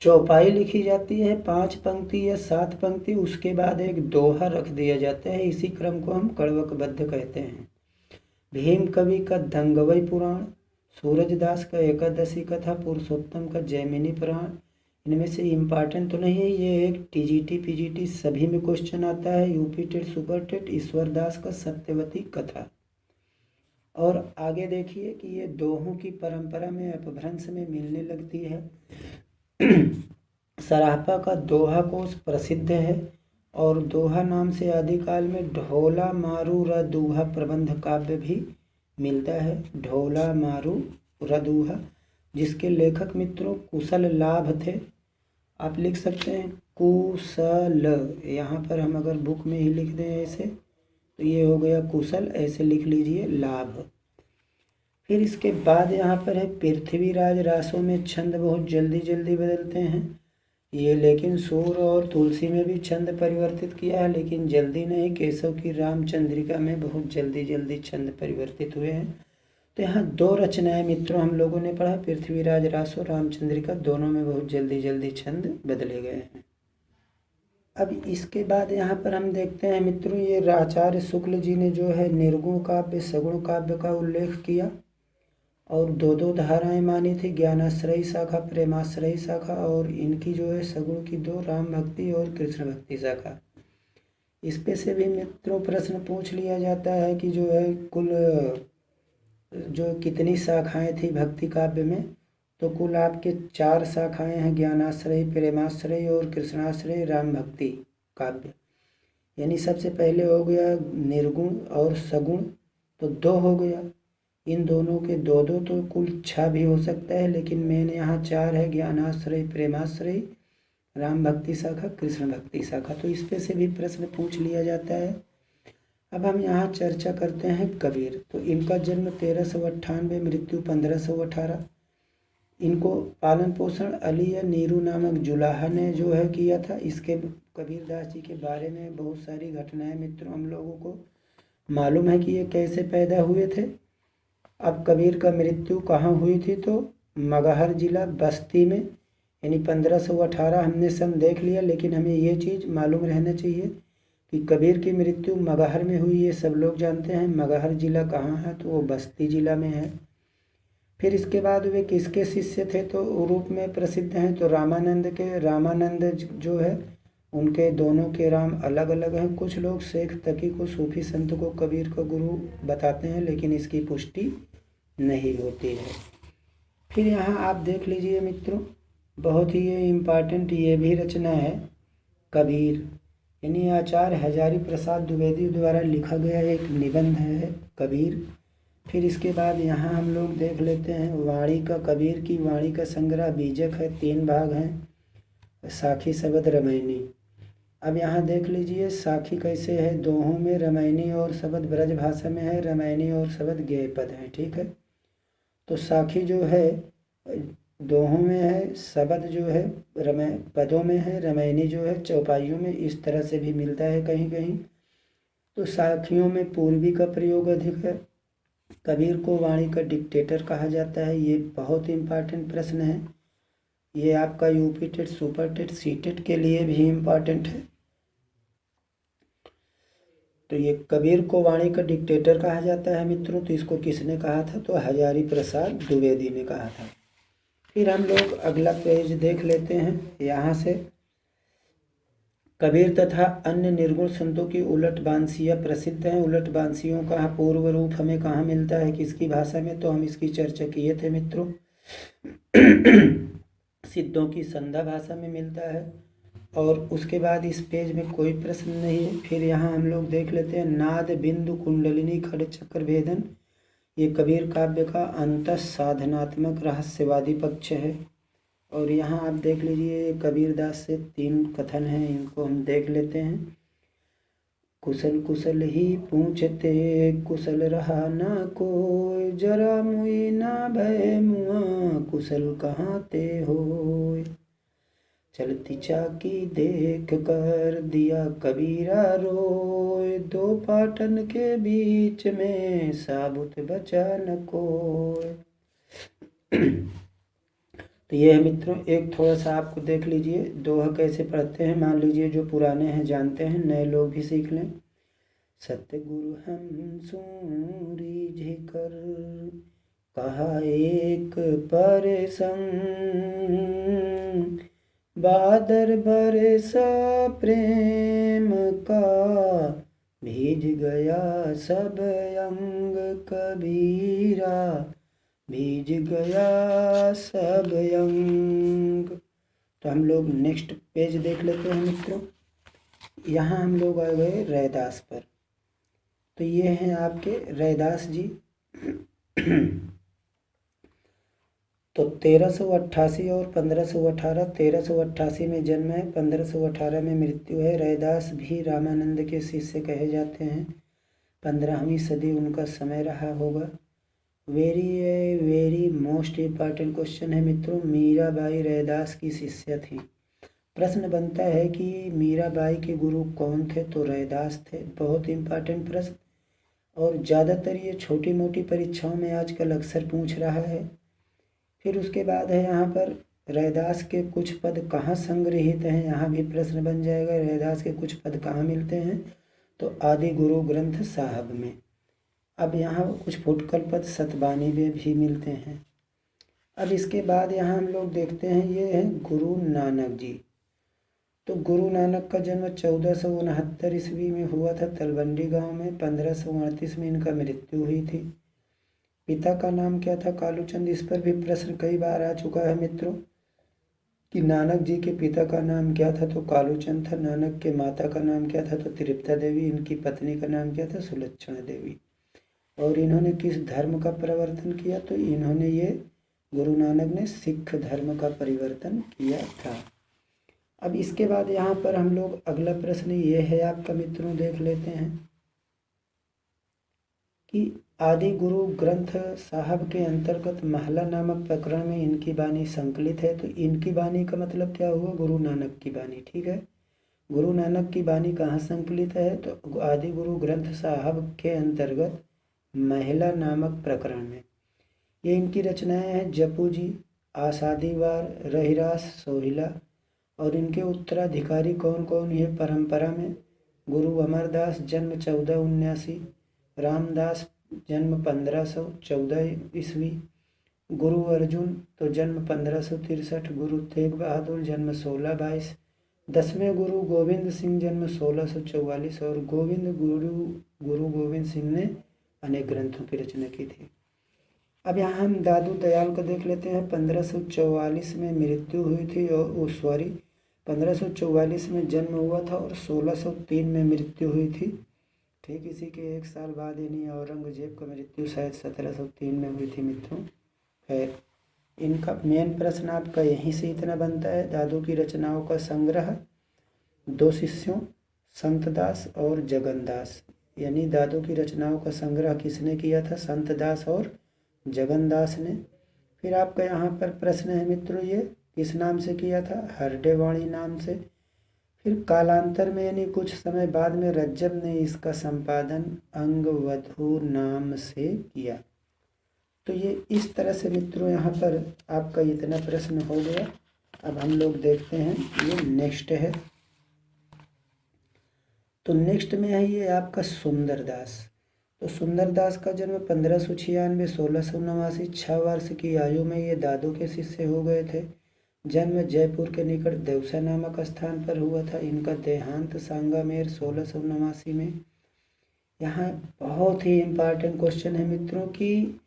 चौपाई लिखी जाती है 5 पंक्ति या 7 पंक्ति, उसके बाद एक दोहा रख दिया जाता है। इसी क्रम को हम कड़वकबद्ध कहते हैं। भीम कवि का दंगवई पुराण, सूरजदास का एकादशी कथा, पुरुषोत्तम का जैमिनी पुराण। इनमें से इम्पॉर्टेंट तो नहीं है, ये एक टीजीटी पीजीटी सभी में क्वेश्चन आता है। यूपी टेट सुपर टेट ईश्वर दास का सत्यवती कथा। और आगे देखिए कि ये दोहों की परंपरा में अपभ्रंश में मिलने लगती है। सराहपा का दोहा कोश प्रसिद्ध है और दोहा नाम से आदिकाल में ढोला मारू रदूहा प्रबंध काव्य भी मिलता है। ढोला मारू रदूहा, जिसके लेखक मित्रों कुशल लाभ थे। आप लिख सकते हैं कुशल, यहाँ पर हम अगर बुक में ही लिख दें ऐसे तो ये हो गया कुशल, ऐसे लिख लीजिए लाभ। फिर इसके बाद यहाँ पर है पृथ्वीराज रासों में छंद बहुत जल्दी जल्दी बदलते हैं ये, लेकिन सूर और तुलसी में भी छंद परिवर्तित किया है, लेकिन जल्दी नहीं। केशव की रामचंद्रिका में बहुत जल्दी जल्दी छंद परिवर्तित हुए हैं। तो यहाँ 2 रचनाएं मित्रों हम लोगों ने पढ़ा, पृथ्वीराज रास और रामचंद्रिका, दोनों में बहुत जल्दी जल्दी छंद बदले गए हैं। अब इसके बाद यहाँ पर हम देखते हैं मित्रों, ये आचार्य शुक्ल जी ने जो है निर्गुण काव्य सगुण काव्य का उल्लेख किया और 2 धाराएं मानी थी, ज्ञानाश्रयी शाखा प्रेमाश्रयी शाखा, और इनकी जो है सगुण की 2, राम भक्ति और कृष्ण भक्ति शाखा। इस पे से भी मित्रों प्रश्न पूछ लिया जाता है कि जो है कुल जो कितनी शाखाएं थी भक्ति काव्य में, तो कुल आपके 4 शाखाएं हैं, ज्ञानाश्रयी प्रेमाश्रयी और कृष्णाश्रयी राम भक्ति काव्य। यानी सबसे पहले हो गया निर्गुण और सगुण, तो 2 हो गया। इन दोनों के 2 तो कुल 6 भी हो सकता है, लेकिन मेन यहाँ 4 है, ज्ञानाश्रयी प्रेमाश्रयी राम भक्ति शाखा कृष्ण भक्ति शाखा। तो इस पे से भी प्रश्न पूछ लिया जाता है। अब हम यहाँ चर्चा करते हैं कबीर। तो इनका जन्म 1398, मृत्यु 1518। इनको पालन पोषण अली या नीरू नामक जुलाहा ने जो है किया था। इसके कबीरदास जी के बारे में बहुत सारी घटनाएं मित्रों हम लोगों को मालूम है कि ये कैसे पैदा हुए थे। अब कबीर का मृत्यु कहाँ हुई थी, तो मगहर जिला बस्ती में, यानी 1518 हमने सन देख लिया, लेकिन हमें ये चीज़ मालूम रहना चाहिए कि कबीर की मृत्यु मगहर में हुई। ये सब लोग जानते हैं। मगहर जिला कहाँ है, तो वो बस्ती जिला में है। फिर इसके बाद वे किसके शिष्य थे, तो रूप में प्रसिद्ध हैं, तो रामानंद के। रामानंद जो है उनके दोनों के राम अलग अलग हैं। कुछ लोग शेख तकी को, सूफी संत को कबीर का गुरु बताते हैं, लेकिन इसकी पुष्टि नहीं होती है। फिर यहाँ आप देख लीजिए मित्रों, बहुत ही ये इम्पॉर्टेंट ये भी रचना है कबीर, यानी आचार्य हजारी प्रसाद द्विवेदी द्वारा लिखा गया एक निबंध है कबीर। फिर इसके बाद यहाँ हम लोग देख लेते हैं वाणी का, कबीर की वाणी का संग्रह बीजक है, 3 भाग हैं, साखी शबद रमैनी। अब यहाँ देख लीजिए साखी कैसे है, दोहों में रमैनी और शबद ब्रज भाषा में है, रमैनी और शबद गेय पद हैं, ठीक है। तो साखी जो है दोहों में है, शबद जो है पदों में है, रमैनी जो है चौपाइयों में, इस तरह से भी मिलता है कहीं कहीं। तो साखियों में पूर्वी का प्रयोग अधिक है। कबीर को वाणी का डिक्टेटर कहा जाता है। ये बहुत इम्पॉर्टेंट प्रश्न है, ये आपका UP TET super TET C TET के लिए भी इम्पॉर्टेंट है। तो ये कबीर को वाणी का डिक्टेटर कहा जाता है मित्रों। तो इसको किसने कहा था, तो हजारी प्रसाद द्विवेदी ने कहा था। फिर हम लोग अगला पेज देख लेते हैं। यहाँ से कबीर तथा अन्य निर्गुण संतों की उलट बांसियाँ प्रसिद्ध हैं। उलट बांसियों का पूर्व रूप हमें कहाँ मिलता है, किसकी भाषा में, तो हम इसकी चर्चा किए थे मित्रों। सिद्धों की संधा भाषा में मिलता है। और उसके बाद इस पेज में कोई प्रश्न नहीं है। फिर यहाँ हम लोग देख लेते हैं नाद बिंदु कुंडलिनी खड़ चक्र भेदन। ये कबीर काव्य का अंतः साधनात्मक रहस्यवादी पक्ष है। और यहाँ आप देख लीजिए कबीरदास से 3 कथन हैं, इनको हम देख लेते हैं। कुशल कुशल ही पूछते कुशल रहा ना कोई, जरा मुई ना भय मुआ कुशल कहाँ ते होय। चलती चाकी देख कर दिया कबीरा रोय, 2 पाटन के बीच में साबुत बचा न कोय। तो ये है मित्रों, एक थोड़ा सा आपको देख लीजिए दोहा कैसे पढ़ते हैं। मान लीजिए जो पुराने हैं जानते हैं, नए लोग भी सीख लें। सतगुरु हम सूरी कर कहा एक परसंग, बादर बरसा प्रेम का, भीज गया सब अंग कबीरा, भीज गया सब अंग। तो हम लोग नेक्स्ट पेज देख लेते हैं मित्रों। यहाँ हम लोग आ गए रैदास पर। तो ये हैं आपके रैदास जी। तो 1388 और 1518। 1388 में जन्म है, 1518 में मृत्यु है। रैदास भी रामानंद के शिष्य कहे जाते हैं। 15वीं सदी उनका समय रहा होगा। वेरी मोस्ट इम्पॉर्टेंट क्वेश्चन है मित्रों, मीराबाई रैदास की शिष्य थी। प्रश्न बनता है कि मीराबाई के गुरु कौन थे, तो रैदास थे। बहुत इम्पॉर्टेंट प्रश्न, और ज़्यादातर ये छोटी मोटी परीक्षाओं में आजकल अक्सर पूछ रहा है। फिर उसके बाद है यहाँ पर रैदास के कुछ पद कहाँ संग्रहित हैं, यहाँ भी प्रश्न बन जाएगा। रैदास के कुछ पद कहाँ मिलते हैं, तो आदि गुरु ग्रंथ साहब में। अब यहाँ कुछ फुटकल पद सतबानी में भी मिलते हैं। अब इसके बाद यहाँ हम लोग देखते हैं, ये है गुरु नानक जी। तो गुरु नानक का जन्म 1469 ईस्वी में हुआ था तलवंडी गांव में। 1538 में इनका मृत्यु हुई थी। पिता का नाम क्या था, कालूचंद। इस पर भी प्रश्न कई बार आ चुका है मित्रों कि नानक जी के पिता का नाम क्या था, तो कालूचंद था। नानक के माता का नाम क्या था, तो तृप्ता देवी। इनकी पत्नी का नाम क्या था, सुलक्षणा देवी। और इन्होंने किस धर्म का परिवर्तन किया, तो इन्होंने ये गुरु नानक ने सिख धर्म का परिवर्तन किया था। अब इसके बाद यहाँ पर हम लोग अगला प्रश्न ये है आपका मित्रों, देख लेते हैं कि आदि गुरु ग्रंथ साहब के अंतर्गत महला नामक प्रकरण में इनकी वाणी संकलित है। तो इनकी वाणी का मतलब क्या हुआ, गुरु नानक की वाणी। ठीक है, गुरु नानक की वाणी कहाँ संकलित है, तो आदि गुरु ग्रंथ साहब के अंतर्गत महला नामक प्रकरण में। ये इनकी रचनाएं हैं जपू जी, आसादीवार, रहिरास, सोहिला। और इनके उत्तराधिकारी कौन कौन है परंपरा में, गुरु अमरदास जन्म 1479, रामदास जन्म 1514 ईस्वी, गुरु अर्जुन तो जन्म 1563, गुरु तेग बहादुर जन्म 1622, 10वें गुरु गोविंद सिंह जन्म 1644। और गुरु गोविंद सिंह ने अनेक ग्रंथों की रचना की थी। अब यहाँ हम दादू दयाल को देख लेते हैं। 1544 में मृत्यु हुई थी, और 1544 में जन्म हुआ था और 1603 में मृत्यु हुई थी। ठीक इसी के एक साल बाद यानी औरंगजेब का मृत्यु शायद 1703 में हुई थी मित्रों। खैर, इनका मेन प्रश्न आपका यहीं से इतना बनता है। दादू की रचनाओं का संग्रह, दो शिष्यों संतदास और जगन्दास। यानी दादू की रचनाओं का संग्रह किसने किया था, संतदास और जगन्दास ने। फिर आपका यहाँ पर प्रश्न है मित्रों, ये किस नाम से किया था, हरडेवाणी नाम से। फिर कालांतर में यानी कुछ समय बाद में रज्जब ने इसका संपादन अंगवधू नाम से किया। तो ये इस तरह से मित्रों यहाँ पर आपका इतना प्रश्न हो गया। अब हम लोग देखते हैं, ये नेक्स्ट है। तो नेक्स्ट में है ये आपका सुंदरदास। तो सुंदरदास का जन्म 1596, 1689, 6 वर्ष की आयु में ये दादू के शिष्य हो गए थे। जन्म जयपुर के निकट देवसा नामक स्थान पर हुआ था। इनका देहांत सांगामेर 1689 में। यहाँ बहुत ही इम्पॉर्टेंट क्वेश्चन है मित्रों कि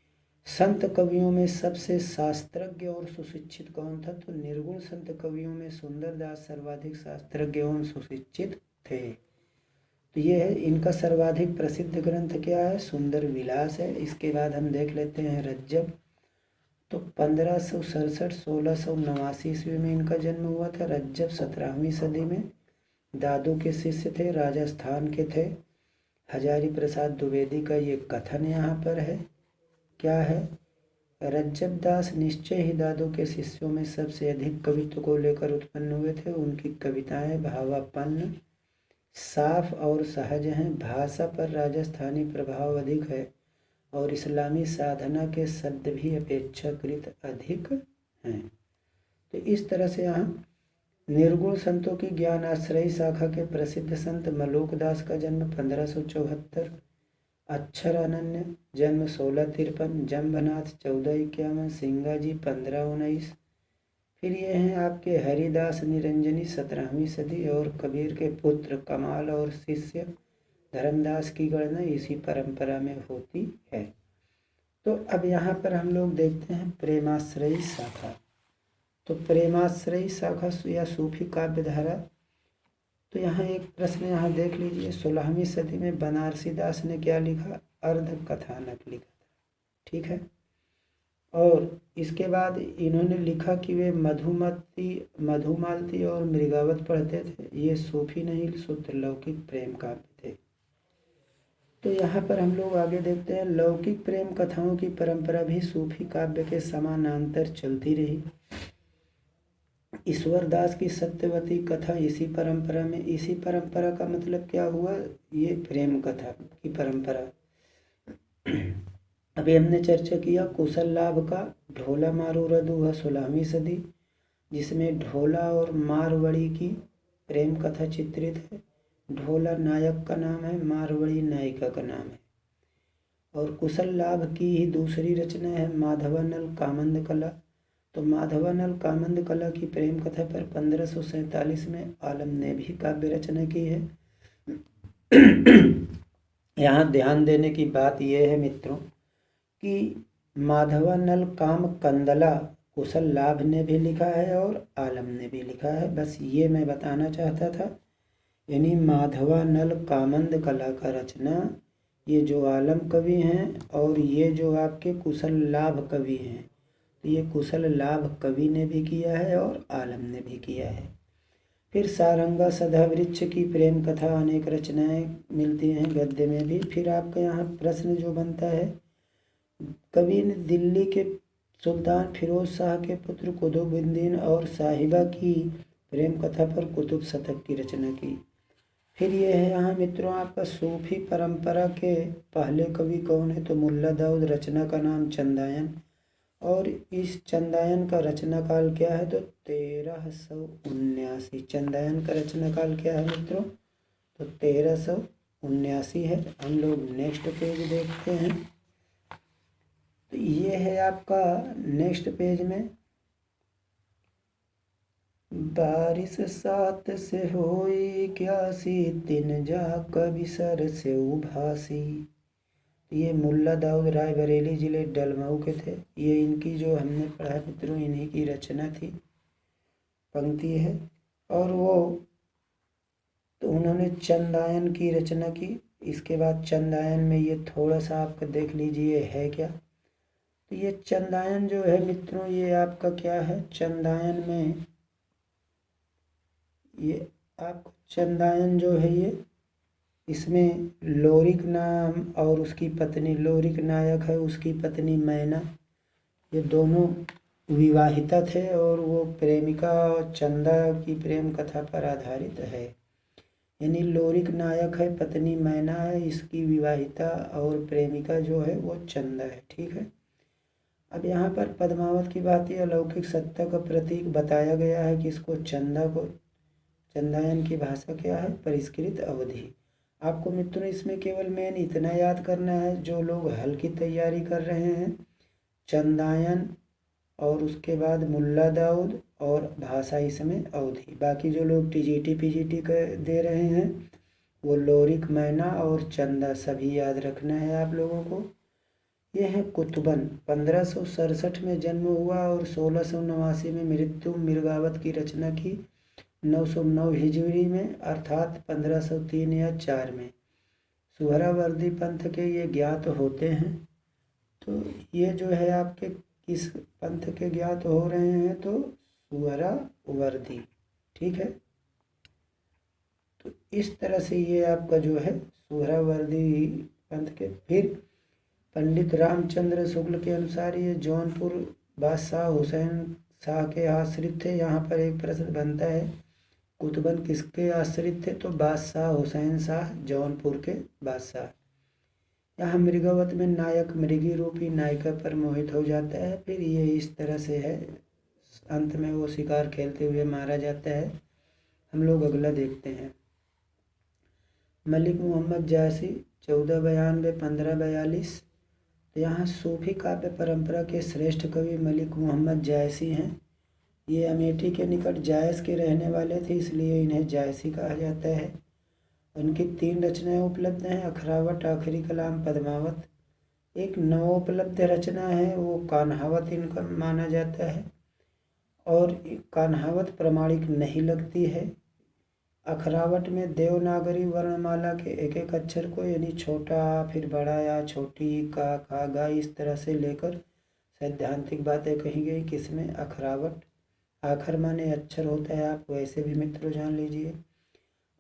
संत कवियों में सबसे शास्त्रज्ञ और सुशिक्षित कौन था, तो निर्गुण संत कवियों में सुंदरदास सर्वाधिक शास्त्रज्ञ एवं सुशिक्षित थे। तो ये है इनका सर्वाधिक प्रसिद्ध ग्रंथ क्या है, सुंदर विलास है। इसके बाद हम देख लेते हैं रज्जब। तो 1567 1689 ईस्वी में इनका जन्म हुआ था। रज्जब 17वीं सदी में दादू के शिष्य थे, राजस्थान के थे। हजारी प्रसाद द्विवेदी का ये कथन यहाँ पर है, क्या है, रज्जब दास निश्चय ही दादू के शिष्यों में सबसे अधिक कवित्व को लेकर उत्पन्न हुए थे। उनकी कविताएं भावापन्न, साफ और सहज हैं। भाषा पर राजस्थानी प्रभाव अधिक है और इस्लामी साधना के शब्द भी अपेक्षाकृत अधिक हैं। तो इस तरह से यहाँ निर्गुण संतों की ज्ञान आश्रयी शाखा के प्रसिद्ध संत मलूक दास का जन्म 1574, अक्षर अनन्य जन्म 1653, जम्भनाथ 1451, सिंगाजी 1519। फिर ये हैं आपके हरिदास निरंजनी 17वीं सदी और कबीर के पुत्र कमाल और शिष्य धर्मदास की गणना इसी परंपरा में होती है। तो अब यहाँ पर हम लोग देखते हैं प्रेमाश्रयी शाखा। तो प्रेमाश्रयी शाखा या सूफी काव्य धारा, तो यहाँ एक प्रश्न यहाँ देख लीजिए, 16वीं सदी में बनारसी दास ने क्या लिखा? अर्ध कथानक लिखा था, ठीक है। और इसके बाद इन्होंने लिखा कि वे मधुमालती और मृगावत पढ़ते थे। ये सूफी नहीं, शुद्ध लौकिक प्रेम काव्य थे। तो यहाँ पर हम लोग आगे देखते हैं, लौकिक प्रेम कथाओं की परंपरा भी सूफी काव्य के समानांतर चलती रही। ईश्वर दास की सत्यवती कथा इसी परंपरा का मतलब क्या हुआ? ये प्रेम कथा की परंपरा। अभी हमने चर्चा किया कुशल लाभ का ढोला मारू रदू है 16वीं सदी, जिसमें ढोला और मारवड़ी की प्रेम कथा चित्रित है। ढोला नायक का नाम है, मारवड़ी नायिका का नाम है। और कुशल लाभ की ही दूसरी रचना है माधवानल कामंद कला। तो माधवानल कामंद कला की प्रेम कथा पर 1547 में आलम ने भी काव्य रचना की है। यहाँ ध्यान देने की बात यह है मित्रों कि माधवानल काम कंदला कुशल लाभ ने भी लिखा है और आलम ने भी लिखा है, बस ये मैं बताना चाहता था। यानी माधवानल कामंद कला का रचना ये जो आलम कवि हैं और ये जो आपके कुशल लाभ कवि हैं, तो ये कुशल लाभ कवि ने भी किया है और आलम ने भी किया है। फिर सारंगा सदा वृक्ष की प्रेम कथा अनेक रचनाएं मिलती हैं गद्य में भी। फिर आपका यहाँ प्रश्न जो बनता है, कवि ने दिल्ली के सुल्तान फिरोज शाह के पुत्र कुतुबुद्दीन और साहिबा की प्रेम कथा पर कुतुब शतक की रचना की। फिर ये है यहाँ मित्रों आपका सूफी परंपरा के पहले कवि कौन है? तो मुल्ला दाऊद, रचना का नाम चंदायन। और इस चंदायन का रचना काल क्या है? तो 1379। चंदायन का रचना काल क्या है मित्रों? तो 1379 है। हम लोग नेक्स्ट पेज देखते हैं। तो ये है आपका नेक्स्ट पेज में, बारिश सात से होई क्यासी तिन जा कवि सर से उभासी। ये मुल्ला दाऊद राय बरेली जिले डलमऊ के थे। ये इनकी जो हमने पढ़ा मित्रों इन्हीं की रचना थी, पंक्ति है। और वो तो उन्होंने चंदायन की रचना की। इसके बाद चंदायन में ये थोड़ा सा आपका देख लीजिए है क्या। तो ये चंदायन जो है मित्रों ये आपका क्या है? चंदायन में ये आपका चंदायन जो है ये इसमें लोरिक नाम और उसकी पत्नी, लोरिक नायक है, उसकी पत्नी मैना, ये दोनों विवाहिता थे और वो प्रेमिका और चंदा की प्रेम कथा पर आधारित है। यानी लोरिक नायक है, पत्नी मैना है, इसकी विवाहिता और प्रेमिका जो है वो चंदा है, ठीक है। अब यहाँ पर पद्मावत की बात यह अलौकिक सत्ता का प्रतीक बताया गया है कि इसको चंदायन की भाषा क्या है? परिष्कृत अवधि। आपको मित्रों इसमें केवल मेन इतना याद करना है, जो लोग हल की तैयारी कर रहे हैं, चंदायन और उसके बाद मुल्ला दाऊद और भाषा इसमें अवधि। बाकी जो लोग टीजीटी पीजीटी दे रहे हैं वो लोरिक, मैना और चंदा सभी याद रखना है आप लोगों को। ये है कुतुबन, 1567 में जन्म हुआ और 1689 में मृत्यु। मृगावत की रचना की 909 हिजरी में, अर्थात 1503 या 4 में। सुहरावर्दी पंथ के ये ज्ञात होते हैं। तो ये जो है आपके किस पंथ के ज्ञात हो रहे हैं? तो सुहरावर्दी, ठीक है। तो इस तरह से ये आपका जो है सुहरावर्दी पंथ के। फिर पंडित रामचंद्र शुक्ल के अनुसार ये जौनपुर बादशाह हुसैन शाह के आश्रित थे। यहाँ पर एक प्रश्न बनता है, कुतुबन किसके आश्रित थे? तो बादशाह हुसैन शाह, जौनपुर के बादशाह। यहाँ मृगावत में नायक मृगी रूपी नायिका पर मोहित हो जाता है। फिर ये इस तरह से है अंत में वो शिकार खेलते हुए मारा जाता है। हम लोग अगला देखते हैं। मलिक मोहम्मद जायसी 1492 1542। तो यहाँ सूफी काव्य परंपरा के श्रेष्ठ कवि मलिक मोहम्मद जायसी हैं। ये अमेठी के निकट जायस के रहने वाले थे, इसलिए इन्हें जायसी कहा जाता है। उनकी 3 रचनाएं उपलब्ध हैं, अखरावट, आखिरी कलाम, पद्मावत। एक नवोपलब्ध रचना है, वो कान्हावत इनका माना जाता है, और कान्हावत प्रामाणिक नहीं लगती है। अखरावट में देवनागरी वर्णमाला के एक एक अक्षर को, यानी छोटा फिर बड़ा या छोटी का खा गा इस तरह से लेकर सैद्धांतिक बातें कही गई। किसमें? अखरावट। आखर माने अक्षर होता है, आप वैसे भी मित्रों जान लीजिए।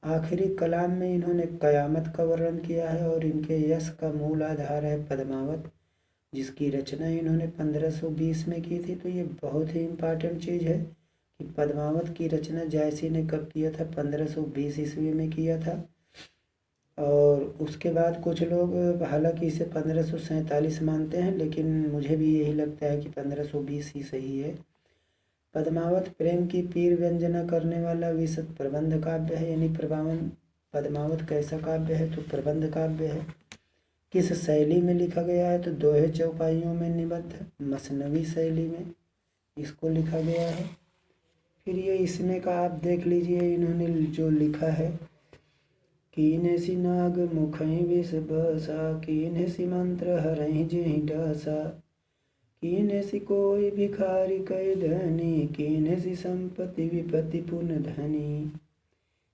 आखिरी कलाम में इन्होंने कयामत का वर्णन किया है, और इनके यश का मूल आधार है पद्मावत, जिसकी रचना इन्होंने 1520 में की थी। तो ये बहुत ही इम्पॉर्टेंट चीज़ है कि पद्मावत की रचना जायसी ने कब किया था? 1520 ईस्वी में किया था। और उसके बाद कुछ लोग हालांकि इसे 1547 मानते हैं, लेकिन मुझे भी यही लगता है कि 1520 ही सही है। पद्मावत प्रेम की पीर व्यंजना करने वाला विशद प्रबंध काव्य है, यानी पद्मावत कैसा काव्य है? तो प्रबंध काव्य है। किस शैली में लिखा गया है? तो दोहे चौपाइयों में निबद्ध मसनवी शैली में इसको लिखा गया है। फिर ये इसमें का आप देख लीजिए, इन्होंने जो लिखा है, कीने सी नाग मुखई विष बसा, कीने सी मंत्र हरहि जेहि डसा, कीने सी कोई भिखारी कई धनी, कीने सी संपत्ति विपत्ति पुन धनी,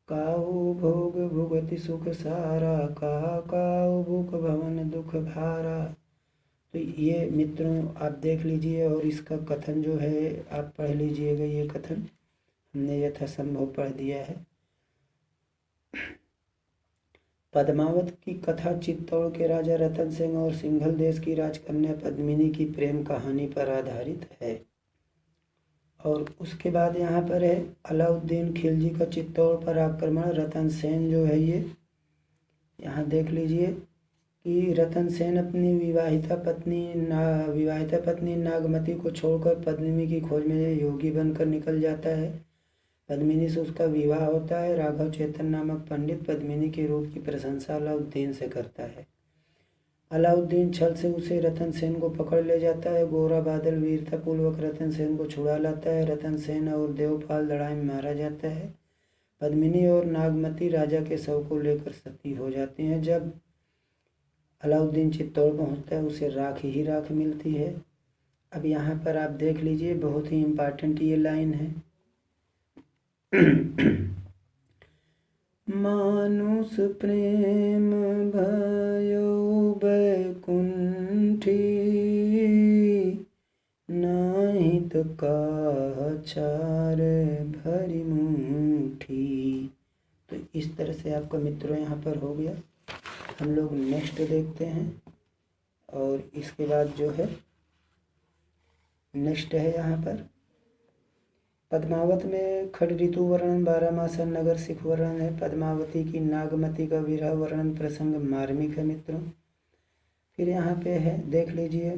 काहू भोग भुगति सुख सारा, काहू भूख भवन दुख भारा। तो ये मित्रों आप देख लीजिए, और इसका कथन जो है आप पढ़ लीजिएगा। ये कथन हमने यथासंभव पढ़ दिया है। पद्मावत की कथा चित्तौड़ के राजा रतन सिंह और सिंघल देश की राजकन्या पद्मिनी की प्रेम कहानी पर आधारित है। और उसके बाद यहाँ पर है अलाउद्दीन खिलजी का चित्तौड़ पर आक्रमण। रतन सेन जो है ये, यहाँ देख लीजिए कि रतन सेन अपनी विवाहिता पत्नी नागमती को छोड़कर पद्मिनी की खोज में योगी बनकर निकल जाता है। पद्मिनी से उसका विवाह होता है। राघव चेतन नामक पंडित पद्मिनी के रूप की प्रशंसा अलाउद्दीन से करता है। अलाउद्दीन छल से उसे रतन सेन को पकड़ ले जाता है। गोरा बादल वीरतापूर्वक रतन सेन को छुड़ा लाता है। रतन सेन और देवपाल लड़ाई में मारा जाता है। पद्मिनी और नागमती राजा के शव को लेकर सती हो जाती हैं। जब अलाउद्दीन चित्तौड़ पहुंचता है, उसे राख ही राख मिलती है। अब यहाँ पर आप देख लीजिए, बहुत ही इम्पॉर्टेंट ये लाइन है। मानुष प्रेम भयो बैकुंठी, नाहित काचार भरी मुठी। तो इस तरह से आपका मित्रों यहाँ पर हो गया। हम लोग नेक्स्ट देखते हैं, और इसके बाद जो है नेक्स्ट है यहाँ पर पद्मावत में खड़ ऋतु वर्णन, 12 मासा नगर सिख वर्णन है। पद्मावती की नागमती का विरह वर्णन प्रसंग मार्मिक है मित्रों। फिर यहाँ पे है, देख लीजिए,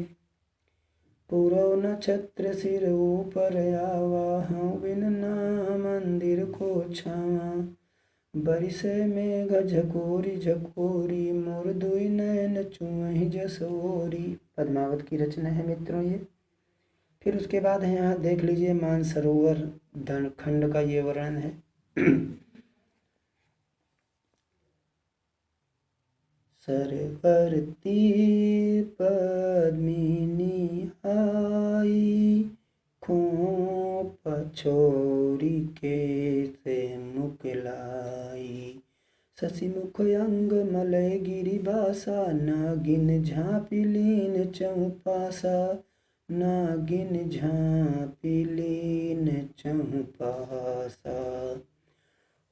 पूरव नक्षत्र सिर ऊपर आवा, हूँ बिन ना मंदिर को छावा, बरिसे मेघ झकोरी झकोरी, मोर दुई नयन चुमहि जसोरी। पद्मावत की रचना है मित्रों ये। फिर उसके बाद है यहाँ देख लीजिए, मानसरोवर खंड का ये वर्णन है। सरवर्ती पद्मिनी आई, खोप छोरी के से मुकलाई, शशिमुख अंग मलय गिरि बासा, नागिन झाँपी लीन चौपासा, नागिन झाँपी लीन चौपासा।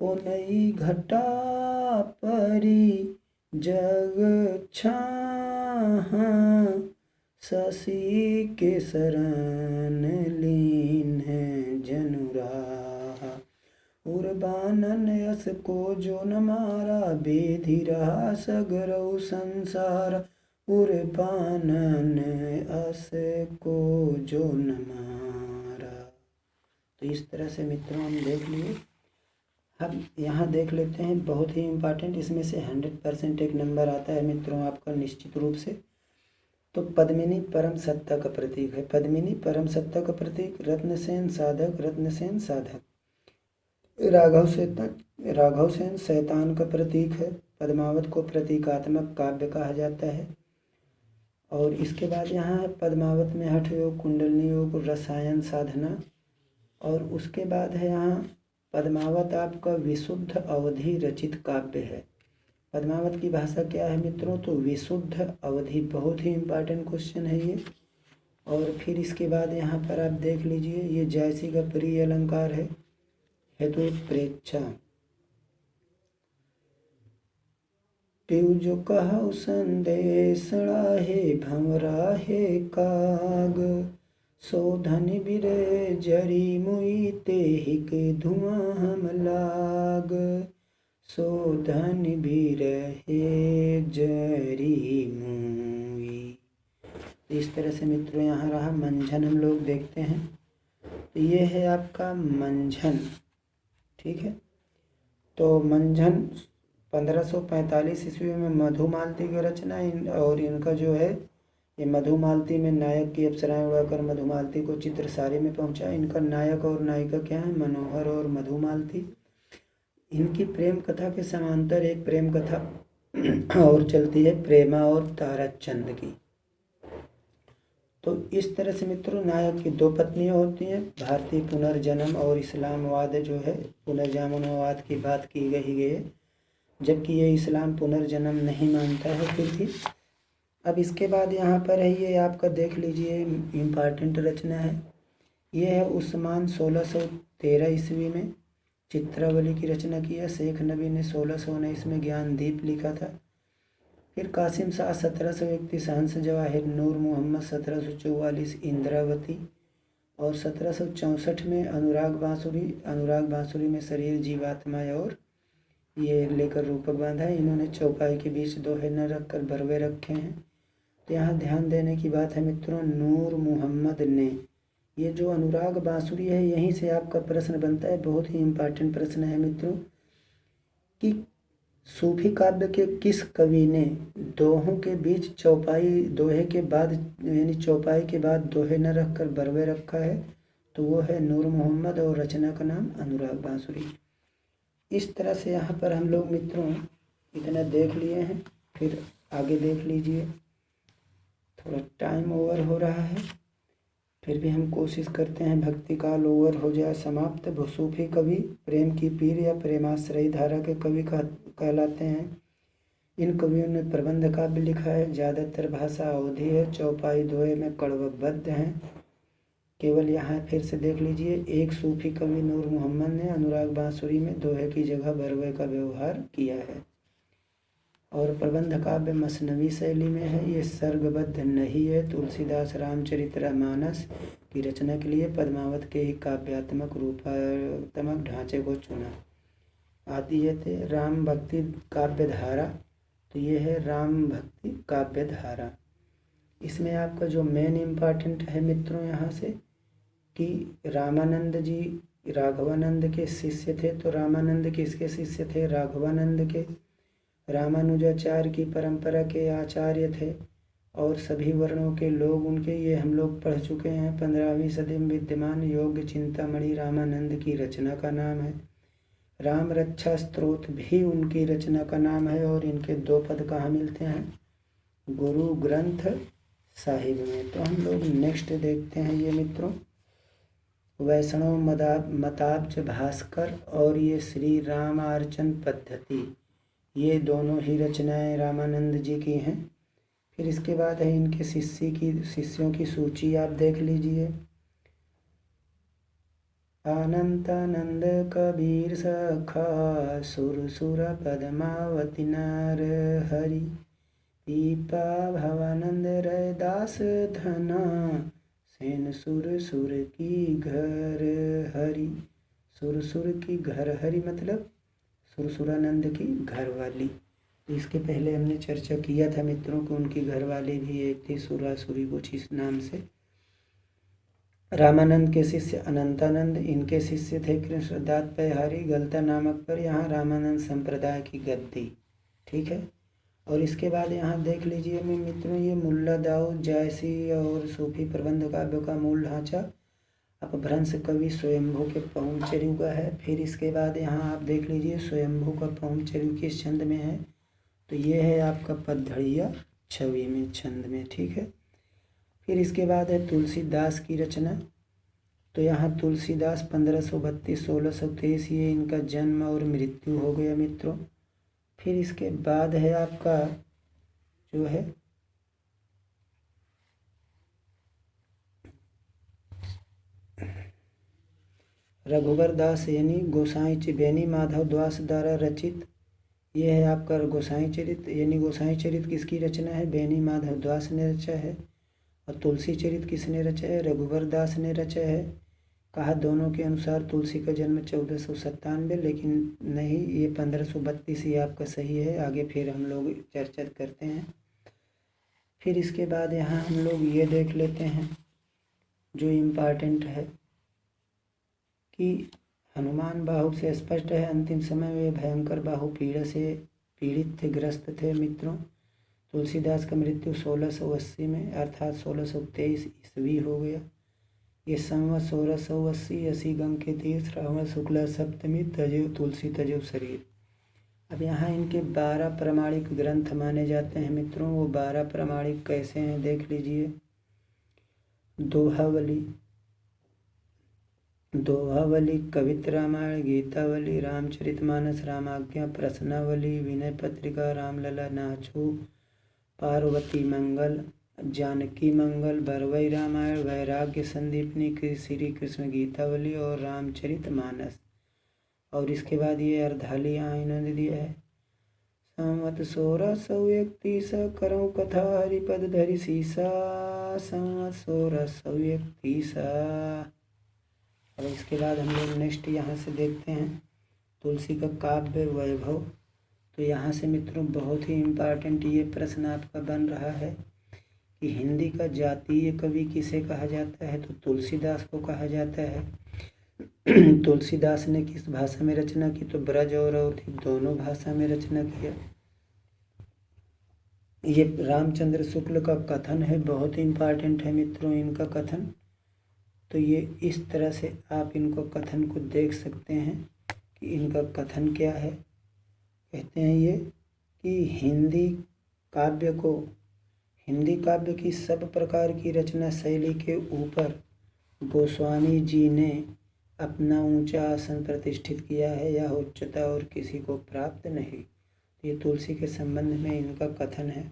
ओ नई घटा परी जग छाहा, शशि के शरण लीन है जनुराहा, उर्बानन यस को जो न मारा, बेधि रहा सगरौ संसार, उर्बानन अस को जो न मारा। तो इस तरह से मित्रों हम देख लिए। हम यहाँ देख लेते हैं बहुत ही इम्पॉर्टेंट, इसमें से 100% एक नंबर आता है मित्रों आपका निश्चित रूप से। तो पद्मिनी परम सत्ता का प्रतीक है। पद्मिनी परम सत्ता का प्रतीक। रत्नसेन साधक, रत्नसेन साधक। राघव सेन शैतान का प्रतीक है। पद्मावत को प्रतीकात्मक काव्य कहा जाता है। और इसके बाद यहाँ है पद्मावत में हठ योग, कुंडलनी योग, रसायन साधना। और उसके बाद है यहाँ पद्मावत आपका विशुद्ध अवधि रचित काव्य है। पद्मावत की भाषा क्या है मित्रों? तो विशुद्ध अवधि। बहुत ही इम्पॉर्टेंट क्वेश्चन है ये। और फिर इसके बाद यहाँ पर आप देख लीजिए, ये जैसी का प्रिय अलंकार है। हेतु प्रेक्षा। पिउ जो कहु संदेशड़ा हे भंवरा हे काग, सो धन बिरे जरी मुई तेहिक धुआं हम लाग, सो धन बिरहे जरी मुई। इस तरह से मित्रों यहाँ रहा मंझन, हम लोग देखते हैं। तो ये है आपका मंझन, ठीक है। तो मंझन 1545 ईस्वी में मधुमालती की रचना। और इनका जो है ये मधुमालती में नायक की अप्सराएं उड़ाकर मधुमालती को चित्रसारी में पहुंचा। इनका नायक और नायिका क्या है? मनोहर और मधुमालती। इनकी प्रेम कथा के समांतर एक प्रेम कथा और चलती है, प्रेमा और ताराचंद की। तो इस तरह से मित्रों नायक की 2 पत्नियां होती हैं। भारतीय पुनर्जन्म और इस्लामवाद जो है पुनर्जन्मवाद की बात की गई है, जबकि ये इस्लाम पुनर्जन्म नहीं मानता है फिर भी। अब इसके बाद यहाँ पर है ये आपका देख लीजिए इम्पॉर्टेंट रचना है। ये है उस्मान 1613 ईस्वी में चित्रावली की रचना की है। शेख नबी ने 1619 में ज्ञानदीप लिखा था। फिर कासिम शाह 1731 हंस जवाहिर, नूर मोहम्मद 1744 इंद्रावती। और 1764 में अनुराग बांसुरी में शरीर जीवात्मा और ये लेकर रूपक बांधा है। इन्होंने चौपाई के बीच दोहे न रखकर बरवे रखे हैं। तो यहाँ ध्यान देने की बात है मित्रों, नूर मोहम्मद ने, ये जो अनुराग बांसुरी है, यहीं से आपका प्रश्न बनता है। बहुत ही इम्पॉर्टेंट प्रश्न है मित्रों कि सूफी काव्य के किस कवि ने दोहों के बीच दोहे के बाद यानी चौपाई के बाद दोहे न रखकर बरवे रखा है? तो वो है नूर मोहम्मद और रचना का नाम अनुराग बांसुरी। इस तरह से यहाँ पर हम लोग मित्रों इतना देख लिए हैं। फिर आगे देख लीजिए, थोड़ा टाइम ओवर हो रहा है, फिर भी हम कोशिश करते हैं भक्ति काल ओवर हो जाए समाप्त। सूफी कवि प्रेम की पीर या प्रेमाश्रयी धारा के कवि कहलाते हैं। इन कवियों ने प्रबंध काव्य लिखा है। ज़्यादातर भाषा अवधी है। चौपाई दोहे में कड़वबद्ध हैं। केवल यहाँ फिर से देख लीजिए, एक सूफी कवि नूर मोहम्मद ने अनुराग बांसुरी में दोहे की जगह बरवे का व्यवहार किया है। और प्रबंध काव्य मसनवी शैली में है। ये सर्गबद्ध नहीं है। तुलसीदास रामचरितमानस की रचना के लिए पद्मावत के ही काव्यात्मक रूपात्मक ढांचे को चुना। आदि ये थे राम भक्ति काव्य धारा। तो ये है राम भक्ति काव्य धारा। इसमें आपका जो मेन इम्पॉर्टेंट है मित्रों यहाँ से कि रामानंद जी राघवानंद के शिष्य थे। तो रामानंद किसके शिष्य थे? राघवानंद के। रामानुजाचार्य की परंपरा के आचार्य थे और सभी वर्णों के लोग उनके, ये हम लोग पढ़ चुके हैं। 15वीं सदी में विद्यमान योग चिंतामणि रामानंद की रचना का नाम है। राम रक्षा स्तोत्र भी उनकी रचना का नाम है। और इनके 2 पद कहाँ मिलते हैं? गुरु ग्रंथ साहिब में। तो हम लोग नेक्स्ट देखते हैं ये मित्रों वैष्णव मताब्ज भास्कर और ये श्री रामार्चन पद्धति, ये दोनों ही रचनाएं रामानंद जी की हैं। फिर इसके बाद है इनके शिष्यों की सूची आप देख लीजिए। अनंतानंद कबीर सखा सुर पद्मावती नार हरि, दीपा भवानंद रैदास धना, सेन सुर की घर हरि। सुर की घर हरि मतलब सुरसुरानंद की घरवाली। तो इसके पहले हमने चर्चा किया था मित्रों को उनकी घरवाली भी एक थी सुरासुरी कुछ इस नाम से। रामानंद के शिष्य अनंतानंद, इनके शिष्य थे कृष्णदास पैहारी, गलता नामक पर यहाँ रामानंद संप्रदाय की गद्दी। ठीक है। और इसके बाद यहाँ देख लीजिए मित्रों, ये मुल्ला दाऊद जायसी और सूफी प्रबंध काव्य का मूल ढांचा अपभ्रंश कवि स्वयंभू के पहुँचर्यु का है। फिर इसके बाद यहाँ आप देख लीजिए स्वयंभू का पहुँचर्यु किस छंद में है, तो ये है आपका पद्धड़िया छवि में छंद में। ठीक है। फिर इसके बाद है तुलसीदास की रचना, तो यहाँ तुलसीदास 1532-1623 ये इनका जन्म और मृत्यु हो गया मित्रों। फिर इसके बाद है आपका जो है रघुवर दास यानी गोसाई बेनी माधव दास द्वारा रचित, ये है आपका गोसाई चरित। यानी गोसाई चरित किसकी रचना है, बेनी माधव दास ने रचा है। और तुलसी चरित किसने रचा है, रघुवर दास ने रचा है। कहा दोनों के अनुसार तुलसी का जन्म 1497, लेकिन नहीं, ये 1532 ही आपका सही है। आगे फिर हम लोग चर्चा करते हैं। फिर इसके बाद यहाँ हम लोग ये देख लेते हैं जो इम्पॉर्टेंट है कि हनुमान बाहु से स्पष्ट है अंतिम समय में भयंकर बाहु पीड़ा से पीड़ित थे, ग्रस्त थे मित्रों। तुलसीदास का मृत्यु 1680 में अर्थात 1623 ईस्वी हो गया। ये संवत 1680 असी गंग के तीर श्रावण शुक्ला सप्तमी तजेव तुलसी तजेव शरीर। अब यहाँ इनके 12 प्रामाणिक ग्रंथ माने जाते हैं मित्रों। वो 12 प्रामाणिक कैसे हैं देख लीजिए। दोहावली, कवित रामायण, गीतावली, रामचरितमानस, रामाज्ञा, प्रश्नावली, विनय पत्रिका, रामलला, नाचू, पार्वती मंगल, जानकी मंगल, बरवई रामायण, वैराग्य संदीपनी, श्री कृष्ण गीतावली और रामचरितमानस। और इसके बाद ये अर्धालियाँ इन्होंने दिया है। संवत 1631 करऊँ कथा हरिपद धरि सीसा, संवत 1631। अब इसके बाद हम लोग नेक्स्ट यहाँ से देखते हैं तुलसी का काव्य वैभव। तो यहाँ से मित्रों बहुत ही इम्पॉर्टेंट ये प्रश्न आपका बन रहा है कि हिंदी का जातीय कवि किसे कहा जाता है, तो तुलसीदास को कहा जाता है। तुलसीदास ने किस भाषा में रचना की, तो ब्रज और अवधी दोनों भाषा में रचना किया। ये रामचंद्र शुक्ल का कथन है, बहुत इम्पॉर्टेंट है मित्रों इनका कथन। तो ये इस तरह से आप इनको कथन को देख सकते हैं कि इनका कथन क्या है। कहते हैं ये कि हिंदी काव्य की सब प्रकार की रचना शैली के ऊपर गोस्वामी जी ने अपना ऊंचा आसन प्रतिष्ठित किया है, यह उच्चता और किसी को प्राप्त नहीं। ये तुलसी के संबंध में इनका कथन है।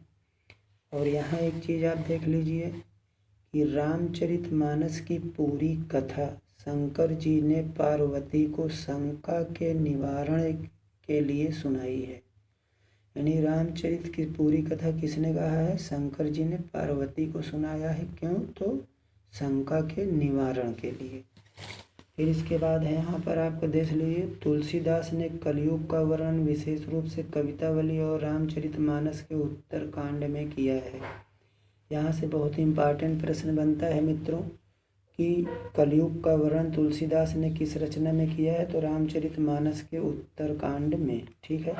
और यहाँ एक चीज़ आप देख लीजिए कि रामचरितमानस की पूरी कथा शंकर जी ने पार्वती को शंका के निवारण के लिए सुनाई है। यानी रामचरित की पूरी कथा किसने कहा है, शंकर जी ने पार्वती को सुनाया है। क्यों, तो शंका के निवारण के लिए। फिर इसके बाद है यहाँ पर आपको देख लीजिए तुलसीदास ने कलयुग का वर्णन विशेष रूप से कवितावली और रामचरितमानस के उत्तर कांड में किया है। यहाँ से बहुत इम्पॉर्टेंट प्रश्न बनता है मित्रों कि कलयुग का वर्णन तुलसीदास ने किस रचना में किया है, तो रामचरितमानस के उत्तर कांड में। ठीक है।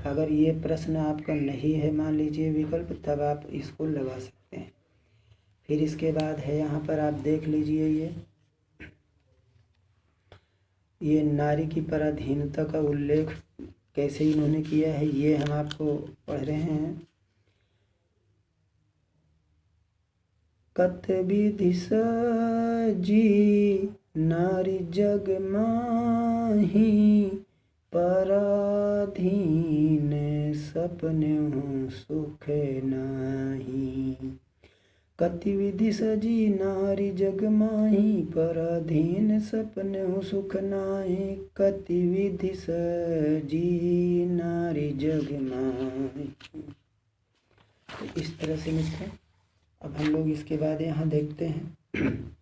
अगर ये प्रश्न आपका नहीं है मान लीजिए विकल्प, तब आप इसको लगा सकते हैं। फिर इसके बाद है यहाँ पर आप देख लीजिए ये नारी की पराधीनता का उल्लेख कैसे इन्होंने किया है, ये हम आपको पढ़ रहे हैं। कत विधि सजी नारी जग माही, पराधीन सपनेहु सुख नाही। कति विधि सजी नारी जग माही, पराधीन सपनेहु सुख नाही। कति विधि सजी नारी जग माही। इस तरह से मित्रों अब हम लोग इसके बाद यहाँ देखते हैं।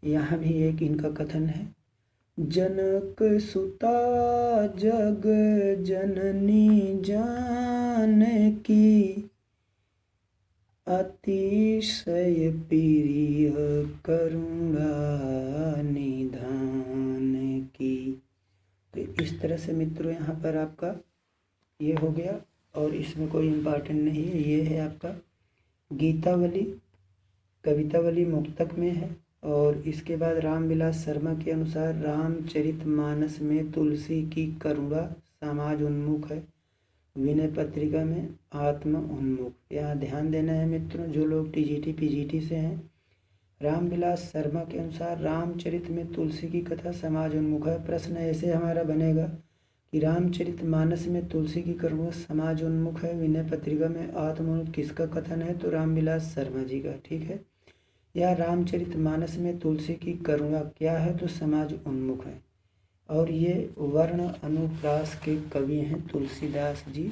यहाँ भी एक इनका कथन है। जनक सुता जग जननी जानकी, अतिशय प्रिय करुणा निधान की। तो इस तरह से मित्रों यहाँ पर आपका ये हो गया, और इसमें कोई इम्पॉर्टेंट नहीं है। ये है आपका गीतावली, कवितावली मुक्तक में है। और इसके बाद रामविलास शर्मा के अनुसार रामचरितमानस में तुलसी की करुणा समाज उन्मुख है, विनय पत्रिका में आत्म उन्मुख। यहाँ ध्यान देना है मित्रों, जो लोग टीजीटी पीजीटी से हैं, रामविलास शर्मा के अनुसार रामचरित में तुलसी की कथा समाज उन्मुख है। प्रश्न ऐसे हमारा बनेगा कि रामचरितमानस में तुलसी की करुणा समाज उन्मुख है, विनय पत्रिका में आत्म उन्मुख, किसका कथन है? तो रामविलास शर्मा जी का। ठीक है, या रामचरितमानस में तुलसी की करुणा क्या है? तो समाज उन्मुख है। और ये वर्ण अनुप्रास के कवि हैं तुलसीदास जी।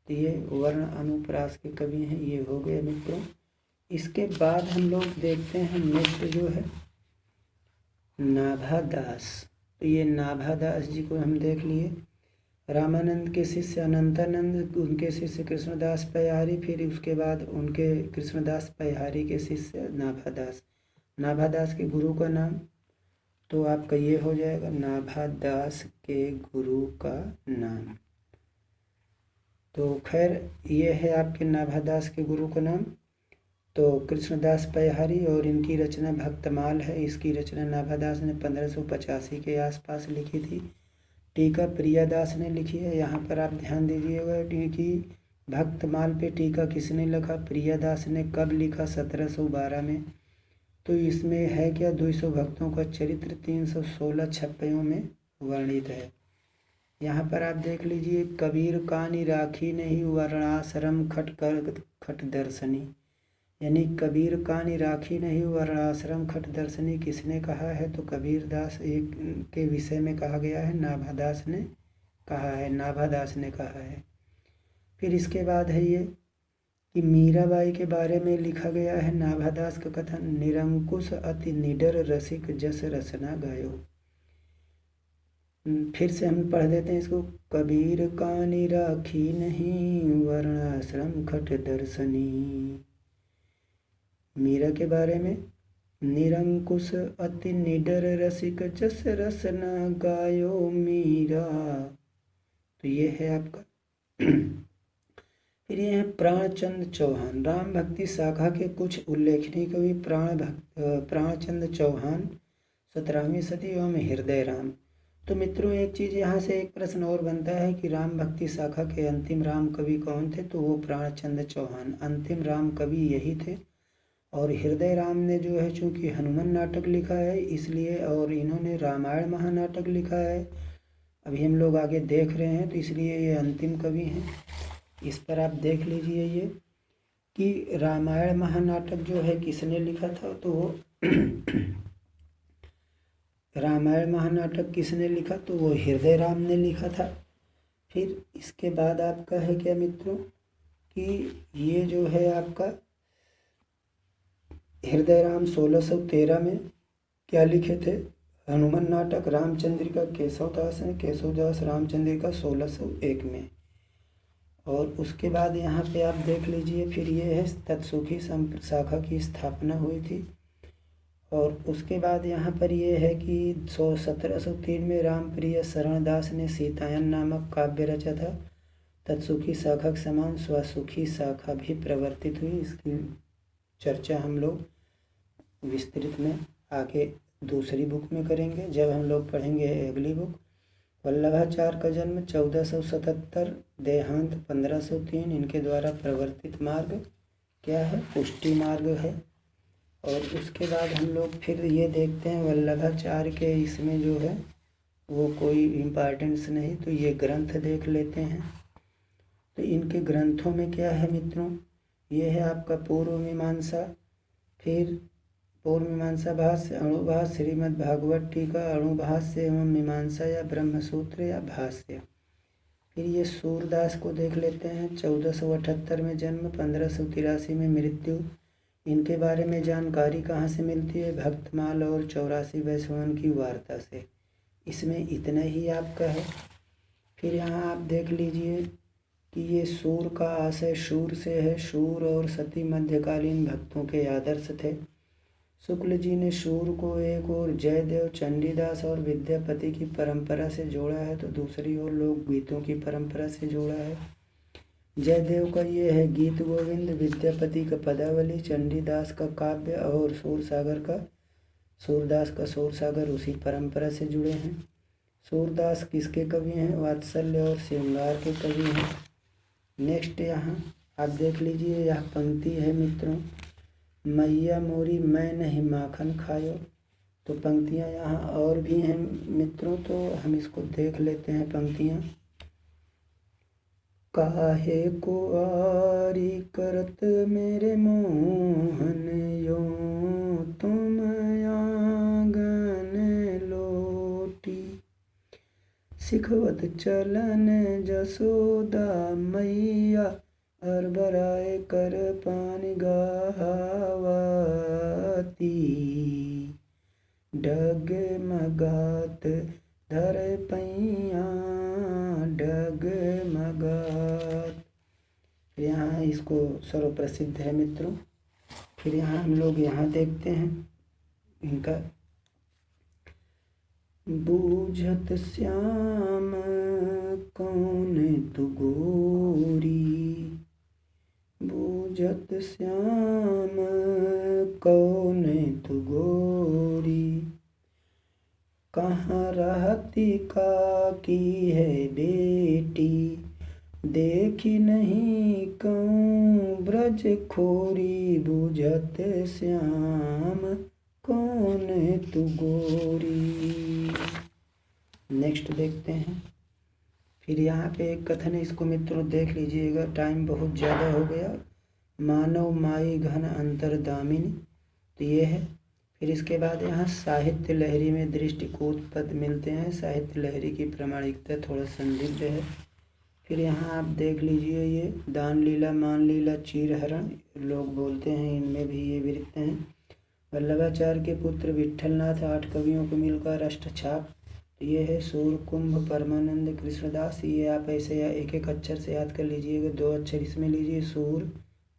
तो ये वर्ण अनुप्रास के कवि हैं। ये हो गए मित्रों। इसके बाद हम लोग देखते हैं नेक्स्ट जो है नाभादास। तो ये नाभादास जी को हम देख लिए। रामानंद के शिष्य अनंतानंद, उनके शिष्य कृष्णदास पयहारी, फिर उसके बाद उनके कृष्णदास पयहारी के शिष्य नाभादास। नाभादास के गुरु का नाम तो आपका ये हो जाएगा नाभादास के गुरु का नाम। तो खैर ये है आपके नाभादास के गुरु का नाम। तो कृष्णदास पयहारी, और इनकी रचना भक्तमाल है। इसकी रचना नाभादास ने 1585 के आसपास लिखी थी। टीका प्रियादास ने लिखी है। यहाँ पर आप ध्यान दीजिएगा कि भक्तमाल पे टीका किसने लिखा? प्रियादास ने। कब लिखा? 1712 में। तो इसमें है क्या? 200 भक्तों का चरित्र 316 छप्पयों में वर्णित है। यहाँ पर आप देख लीजिए, कबीर कानी राखी नहीं वर्णाश्रम खट दर्शनी, यानी कबीर कानी राखी नहीं वर्णाश्रम खट दर्शनी किसने कहा है? तो कबीरदास एक के विषय में कहा गया है, नाभादास ने कहा है, नाभादास ने कहा है। फिर इसके बाद है ये कि मीराबाई के बारे में लिखा गया है। नाभादास का कथन, निरंकुश अति निडर रसिक जस रसना गायो। फिर से हम पढ़ देते हैं इसको। कबीर कानी राखी नहीं वर्णाश्रम खट दर्शनी। मीरा के बारे में, निरंकुश अति निडर रसिक जस रसना गायो मीरा। तो ये है आपका। फिर ये है प्राणचंद चौहान। राम भक्ति शाखा के कुछ उल्लेखनीय कवि प्राणचंद चौहान 17वीं सदी एवं हृदय राम। तो मित्रों एक चीज़ यहाँ से एक प्रश्न और बनता है कि राम भक्ति शाखा के अंतिम राम कवि कौन थे? तो वो प्राणचंद चौहान अंतिम राम कवि यही थे। और हृदय राम ने जो है चूँकि हनुमान नाटक लिखा है इसलिए, और इन्होंने रामायण महानाटक लिखा है, अभी हम लोग आगे देख रहे हैं, तो इसलिए ये अंतिम कवि हैं। इस पर आप देख लीजिए ये कि रामायण महानाटक जो है किसने लिखा था? तो वो रामायण महानाटक किसने लिखा? तो वो हृदय राम ने लिखा था। फिर इसके बाद आपका है क्या मित्रों कि ये जो है आपका हृदय राम 1613 में क्या लिखे थे? हनुमान नाटक। रामचंद्रिका केशवदास ने, केशवदास रामचंद्रिका 1601 में। और उसके बाद यहाँ पे आप देख लीजिए, फिर ये है तत्सुखी शाखा की स्थापना हुई थी। और उसके बाद यहाँ पर ये है कि 1703 में रामप्रिय शरणदास ने सीतायन नामक काव्य रचा था। तत्सुखी शाखा के समान स्वसुखी शाखा भी प्रवर्तित हुई। इसकी चर्चा हम लोग विस्तृत में आगे दूसरी बुक में करेंगे, जब हम लोग पढ़ेंगे अगली बुक। वल्लभाचार्य का जन्म 1477, देहांत 1503। इनके द्वारा प्रवर्तित मार्ग क्या है? पुष्टि मार्ग है। और उसके बाद हम लोग फिर ये देखते हैं वल्लभाचार्य के इसमें जो है वो कोई इम्पॉर्टेंस नहीं, तो ये ग्रंथ देख लेते हैं। तो इनके ग्रंथों में क्या है मित्रों? ये है आपका पूर्व मीमांसा, फिर पूर्व मीमांसा भाष्य, अणुभाष्य, श्रीमद् भागवत टीका, अणुभाष्य एवं मीमांसा या ब्रह्मसूत्र या भाष्य। फिर ये सूरदास को देख लेते हैं। 1478 में जन्म, 1583 में मृत्यु। इनके बारे में जानकारी कहाँ से मिलती है? भक्तमाल और 84 वैष्णवन की वार्ता से। इसमें इतना ही आपका है। फिर यहाँ आप देख लीजिए कि ये सूर का आशय शूर से है। शूर और सती मध्यकालीन भक्तों के आदर्श थे। शुक्ल जी ने शूर को एक और जयदेव, चंडीदास और विद्यापति की परंपरा से जोड़ा है, तो दूसरी ओर लोकगीतों की परंपरा से जोड़ा है। जयदेव का ये है गीत गोविंद, विद्यापति का पदावली, चंडीदास का काव्य और सूरदास का शोरसागर उसी परंपरा से जुड़े हैं। सूरदास किसके कवि हैं? वात्सल्य और श्रृंगार के कवि हैं। नेक्स्ट यहाँ आप देख लीजिए, यह पंक्ति है मित्रों, मैया मोरी मैं नहीं माखन खायो। तो पंक्तियाँ यहाँ और भी हैं मित्रों, तो हम इसको देख लेते हैं पंक्तियाँ। काहे को आरी करत मेरे मोहन यो तुम आंगन लोटी, सिखवत चलन जसोदा मैया अरबराए कर पानी गावती, डगमगात धर पैया डगमगात। यहाँ इसको सर्वप्रसिद्ध है मित्रों। फिर यहाँ हम लोग यहाँ देखते हैं इनका, बूझत श्याम कौन तु गोरी, बूझत श्याम कौन तु गोरी, कहाँ रहती का की है बेटी, देखी नहीं कौन ब्रज खोरी, बूझत श्याम कौन तु गोरी। नेक्स्ट देखते हैं। फिर यहाँ पे एक कथन है, इसको मित्रों देख लीजिएगा, टाइम बहुत ज़्यादा हो गया। मानव माई घन अंतर्दामिनी, तो ये है। फिर इसके बाद यहाँ साहित्य लहरी में दृष्टिकूट पद मिलते हैं। साहित्य लहरी की प्रामाणिकता थोड़ा संदिग्ध है। फिर यहाँ आप देख लीजिए, ये दान लीला, मान लीला, चीरहरण लोग बोलते हैं, इनमें भी ये वृत्त हैं। वल्लभाचार्य के पुत्र विट्ठलनाथ 8 कवियों को मिलकर अष्टछाप, तो ये है सूर, कुंभ, परमानंद, कृष्णदास। ये आप ऐसे या एक एक अक्षर से याद कर लीजिएगा, 2 अक्षर इसमें लीजिए, सूर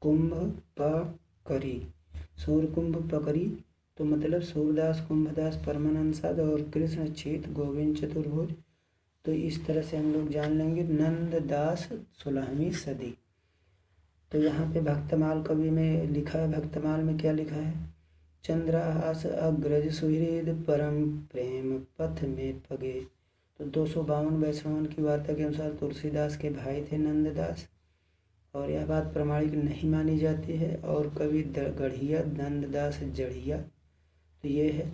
कुंभ पकरी। सूर कुंभ पकरी तो मतलब सूरदास, कुंभदास, परमानंद साध और कृष्ण चीत गोविंद चतुर्भुज। तो इस तरह से हम लोग जान लेंगे। नंददास 16वीं सदी। तो यहाँ पे भक्तमाल कवि में लिखा है, भक्तमाल में क्या लिखा है? चंद्रहास अग्रज सुहृद परम प्रेम पथ में पगे। तो 252 वैष्णवन की वार्ता के अनुसार तुलसीदास के भाई थे नंददास, और यह बात प्रमाणिक नहीं मानी जाती है। और कवि गढ़िया नंददास जड़िया, तो ये है।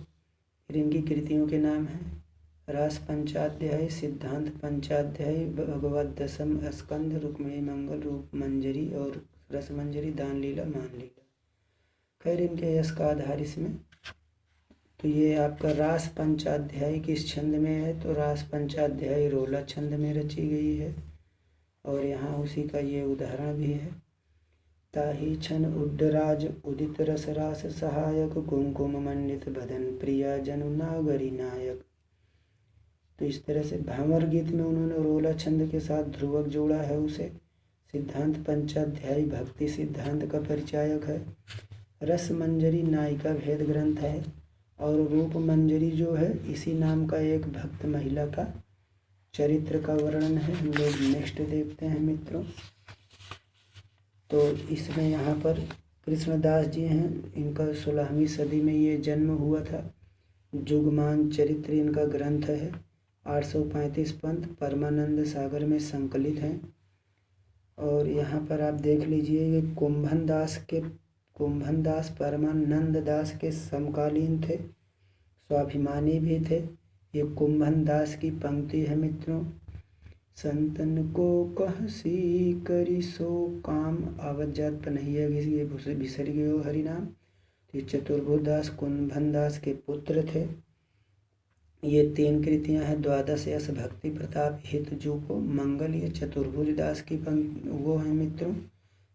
फिर इनकी कृतियों के नाम हैं रास पंचाध्याय, सिद्धांत पंचाध्याय, भगवत दशम स्कंध, रुक्मिणी मंगल, रूप मंजरी और रस मंजरी, दान लीला, मान लीला। खैर इनके यश का आधार इसमें, तो ये आपका रास पंचाध्याय किस छंद में है? तो रास पंचाध्याय रोला छंद में रची गई है। और यहाँ उसी का ये उदाहरण भी है। ताही छन उड्डराज उदित रस रास सहायक, कुमकुम मंडित बदन प्रिया जनु नागरी नायक। तो इस तरह से भामर गीत में उन्होंने रोला छंद के साथ ध्रुवक जोड़ा है उसे। सिद्धांत पंचाध्याय भक्ति सिद्धांत का परिचायक है। रस मंजरी नायिका भेद ग्रंथ है। और रूप मंजरी जो है इसी नाम का एक भक्त महिला का चरित्र का वर्णन है। हम लोग नेक्स्ट देखते हैं मित्रों। तो इसमें यहाँ पर कृष्णदास जी हैं, इनका 16वीं सदी में ये जन्म हुआ था। जुगमान चरित्र इनका ग्रंथ है। 835 पंथ परमानंद सागर में संकलित हैं। और यहाँ पर आप देख लीजिए, ये कुंभन दास परमानंद दास के समकालीन थे, स्वाभिमानी भी थे। ये कुंभन दास की पंक्ति है मित्रों। संतन को कहसी करी सो काम, आवत जात पनहिया घिसी, ये बिसर गए हो हरि नाम। ये चतुर्भुज दास कुंभन दास के पुत्र थे। ये 3 कृतियां हैं। द्वादश यश, भक्ति प्रताप, हित जूपो, मंगल। ये चतुर्भुज दास की वो है मित्रों।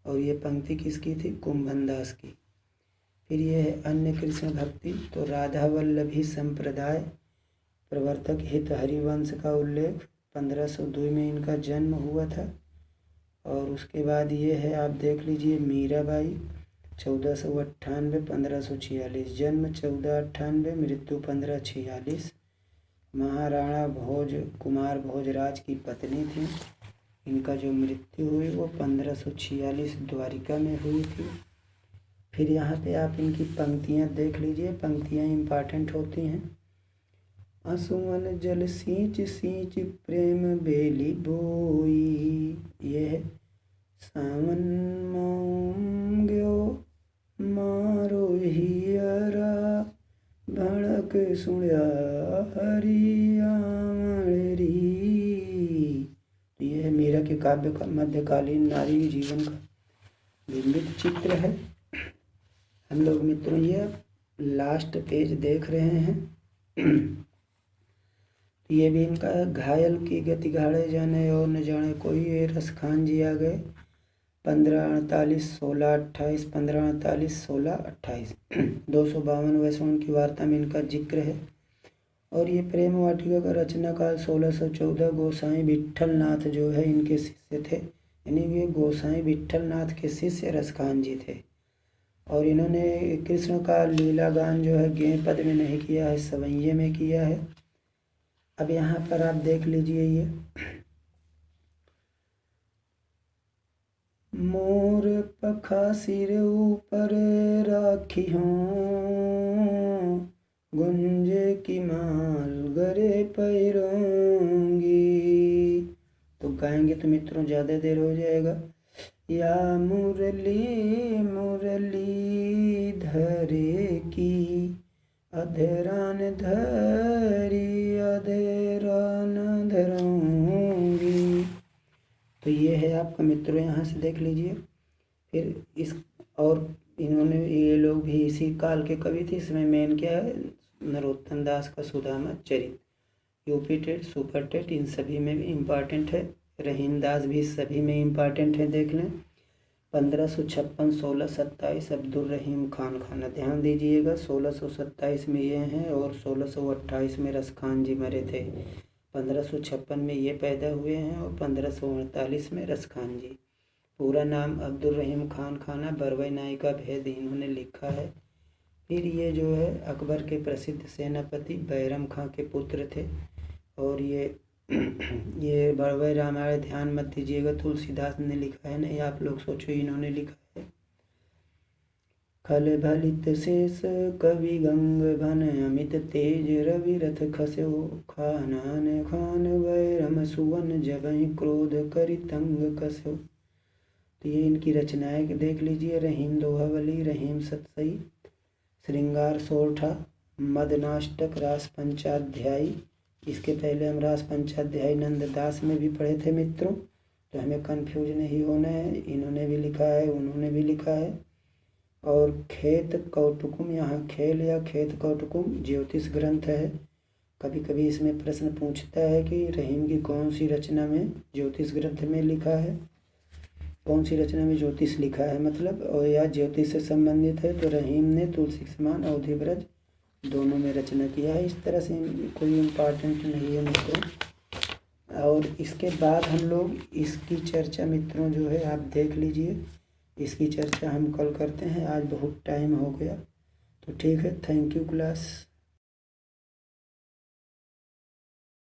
और ये पंक्ति किसकी थी? कुंभन दास की। फिर ये है अन्य कृष्ण भक्ति। तो राधा वल्लभी संप्रदाय प्रवर्तक हित हरिवंश का उल्लेख 1502 में इनका जन्म हुआ था। और उसके बाद ये है, आप देख लीजिए, मीराबाई 1498 1546, जन्म 1498, मृत्यु 1546। महाराणा भोज कुमार भोजराज की पत्नी थी। इनका जो मृत्यु हुई वो 1546 द्वारिका में हुई थी। फिर यहाँ पे आप इनकी पंक्तियाँ देख लीजिए, पंक्तियाँ इम्पॉर्टेंट होती हैं। आंसुअन जल सींच सींच प्रेम बेली बोई, ये है। सावन मांग्यो मारो हियरा, भड़क सुण्या हरियाणरी। ये है मीरा के काव्य का मध्यकालीन नारी जीवन का बिंबित चित्र है। हम लोग मित्रों ये लास्ट पेज देख रहे हैं। ये भी इनका घायल की गति घाड़े जाने और न जाने कोई, ये रसखान जी आ गए 1548 1628, 1548 1628। 252वें स्वर्ण की वार्ता में इनका जिक्र है। और ये प्रेम वाटिका का रचना काल 1614। गोसाई विट्ठल नाथ जो है इनके शिष्य थे, यानी ये गोसाई विट्ठल नाथ के शिष्य रसखान जी थे। और इन्होंने कृष्ण का लीला गान जो है गेय पद में नहीं किया है, सवैये में किया है। अब यहाँ पर आप देख लीजिए, ये मोर पखा सिर ऊपर राखी हूँ, गुंजे की माल गरे पैरोंगी। तो गाएंगे तो मित्रों ज़्यादा देर हो जाएगा। या मुरली मुरली धरे की, अधरान धरी अधरान धरूंगी। तो ये है आपका मित्रों, यहाँ से देख लीजिए। फिर इस और इन्होंने, ये लोग भी इसी काल के कवि थे। इसमें मेन क्या है, नरोत्तम दास का सुदामा चरित, यूपी टेट, सुपर टेट, इन सभी में भी इम्पॉर्टेंट है। रहीम दास भी सभी में इम्पॉर्टेंट है, देख लें। 1556 1627 अब्दुल रहीम खान खाना, ध्यान दीजिएगा। 1627 में ये हैं और 1628 में रसखान जी मरे थे। 1556 में ये पैदा हुए हैं और 1548 में रसखान जी। पूरा नाम अब्दुल रहीम खान खाना, बरवई नाई का भेद इन्होंने लिखा है। फिर ये जो है अकबर के प्रसिद्ध सेनापति बैरम खां के पुत्र थे। और ये बरवई रामायण ध्यान मत दीजिएगा, तुलसीदास ने लिखा है, नहीं आप लोग सोचो इन्होंने लिखा है। खल भलित शेष कवि गंग भन, अमित तेज रवि रथ खस्यो, खानान खान बैरम सुवन, जबहि क्रोध करि तंग कसो। तो ये इनकी रचनाएं देख लीजिए। रहीम दोहावली, रहीम सतसई, श्रृंगार सोरठा, मदनाष्टक, रास पंचाध्यायी। इसके पहले हम रास पंचाध्यायी नंददास में भी पढ़े थे मित्रों, तो हमें कंफ्यूज नहीं होना है। इन्होंने भी लिखा है, उन्होंने भी लिखा है। और खेत कौटुकुम, यहाँ खेल या खेत कौटुकुम ज्योतिष ग्रंथ है। कभी कभी इसमें प्रश्न पूछता है कि रहीम की कौन सी रचना में ज्योतिष ग्रंथ में लिखा है, कौन सी रचना में ज्योतिष लिखा है मतलब, और या ज्योतिष से संबंधित है। तो रहीम ने तुलसी के समान अवधि ब्रज दोनों में रचना किया है। इस तरह से कोई इम्पॉर्टेंट नहीं है मित्रों। और इसके बाद हम लोग इसकी चर्चा मित्रों जो है आप देख लीजिए, इसकी चर्चा हम कल करते हैं। आज बहुत टाइम हो गया, तो ठीक है। Thank you class.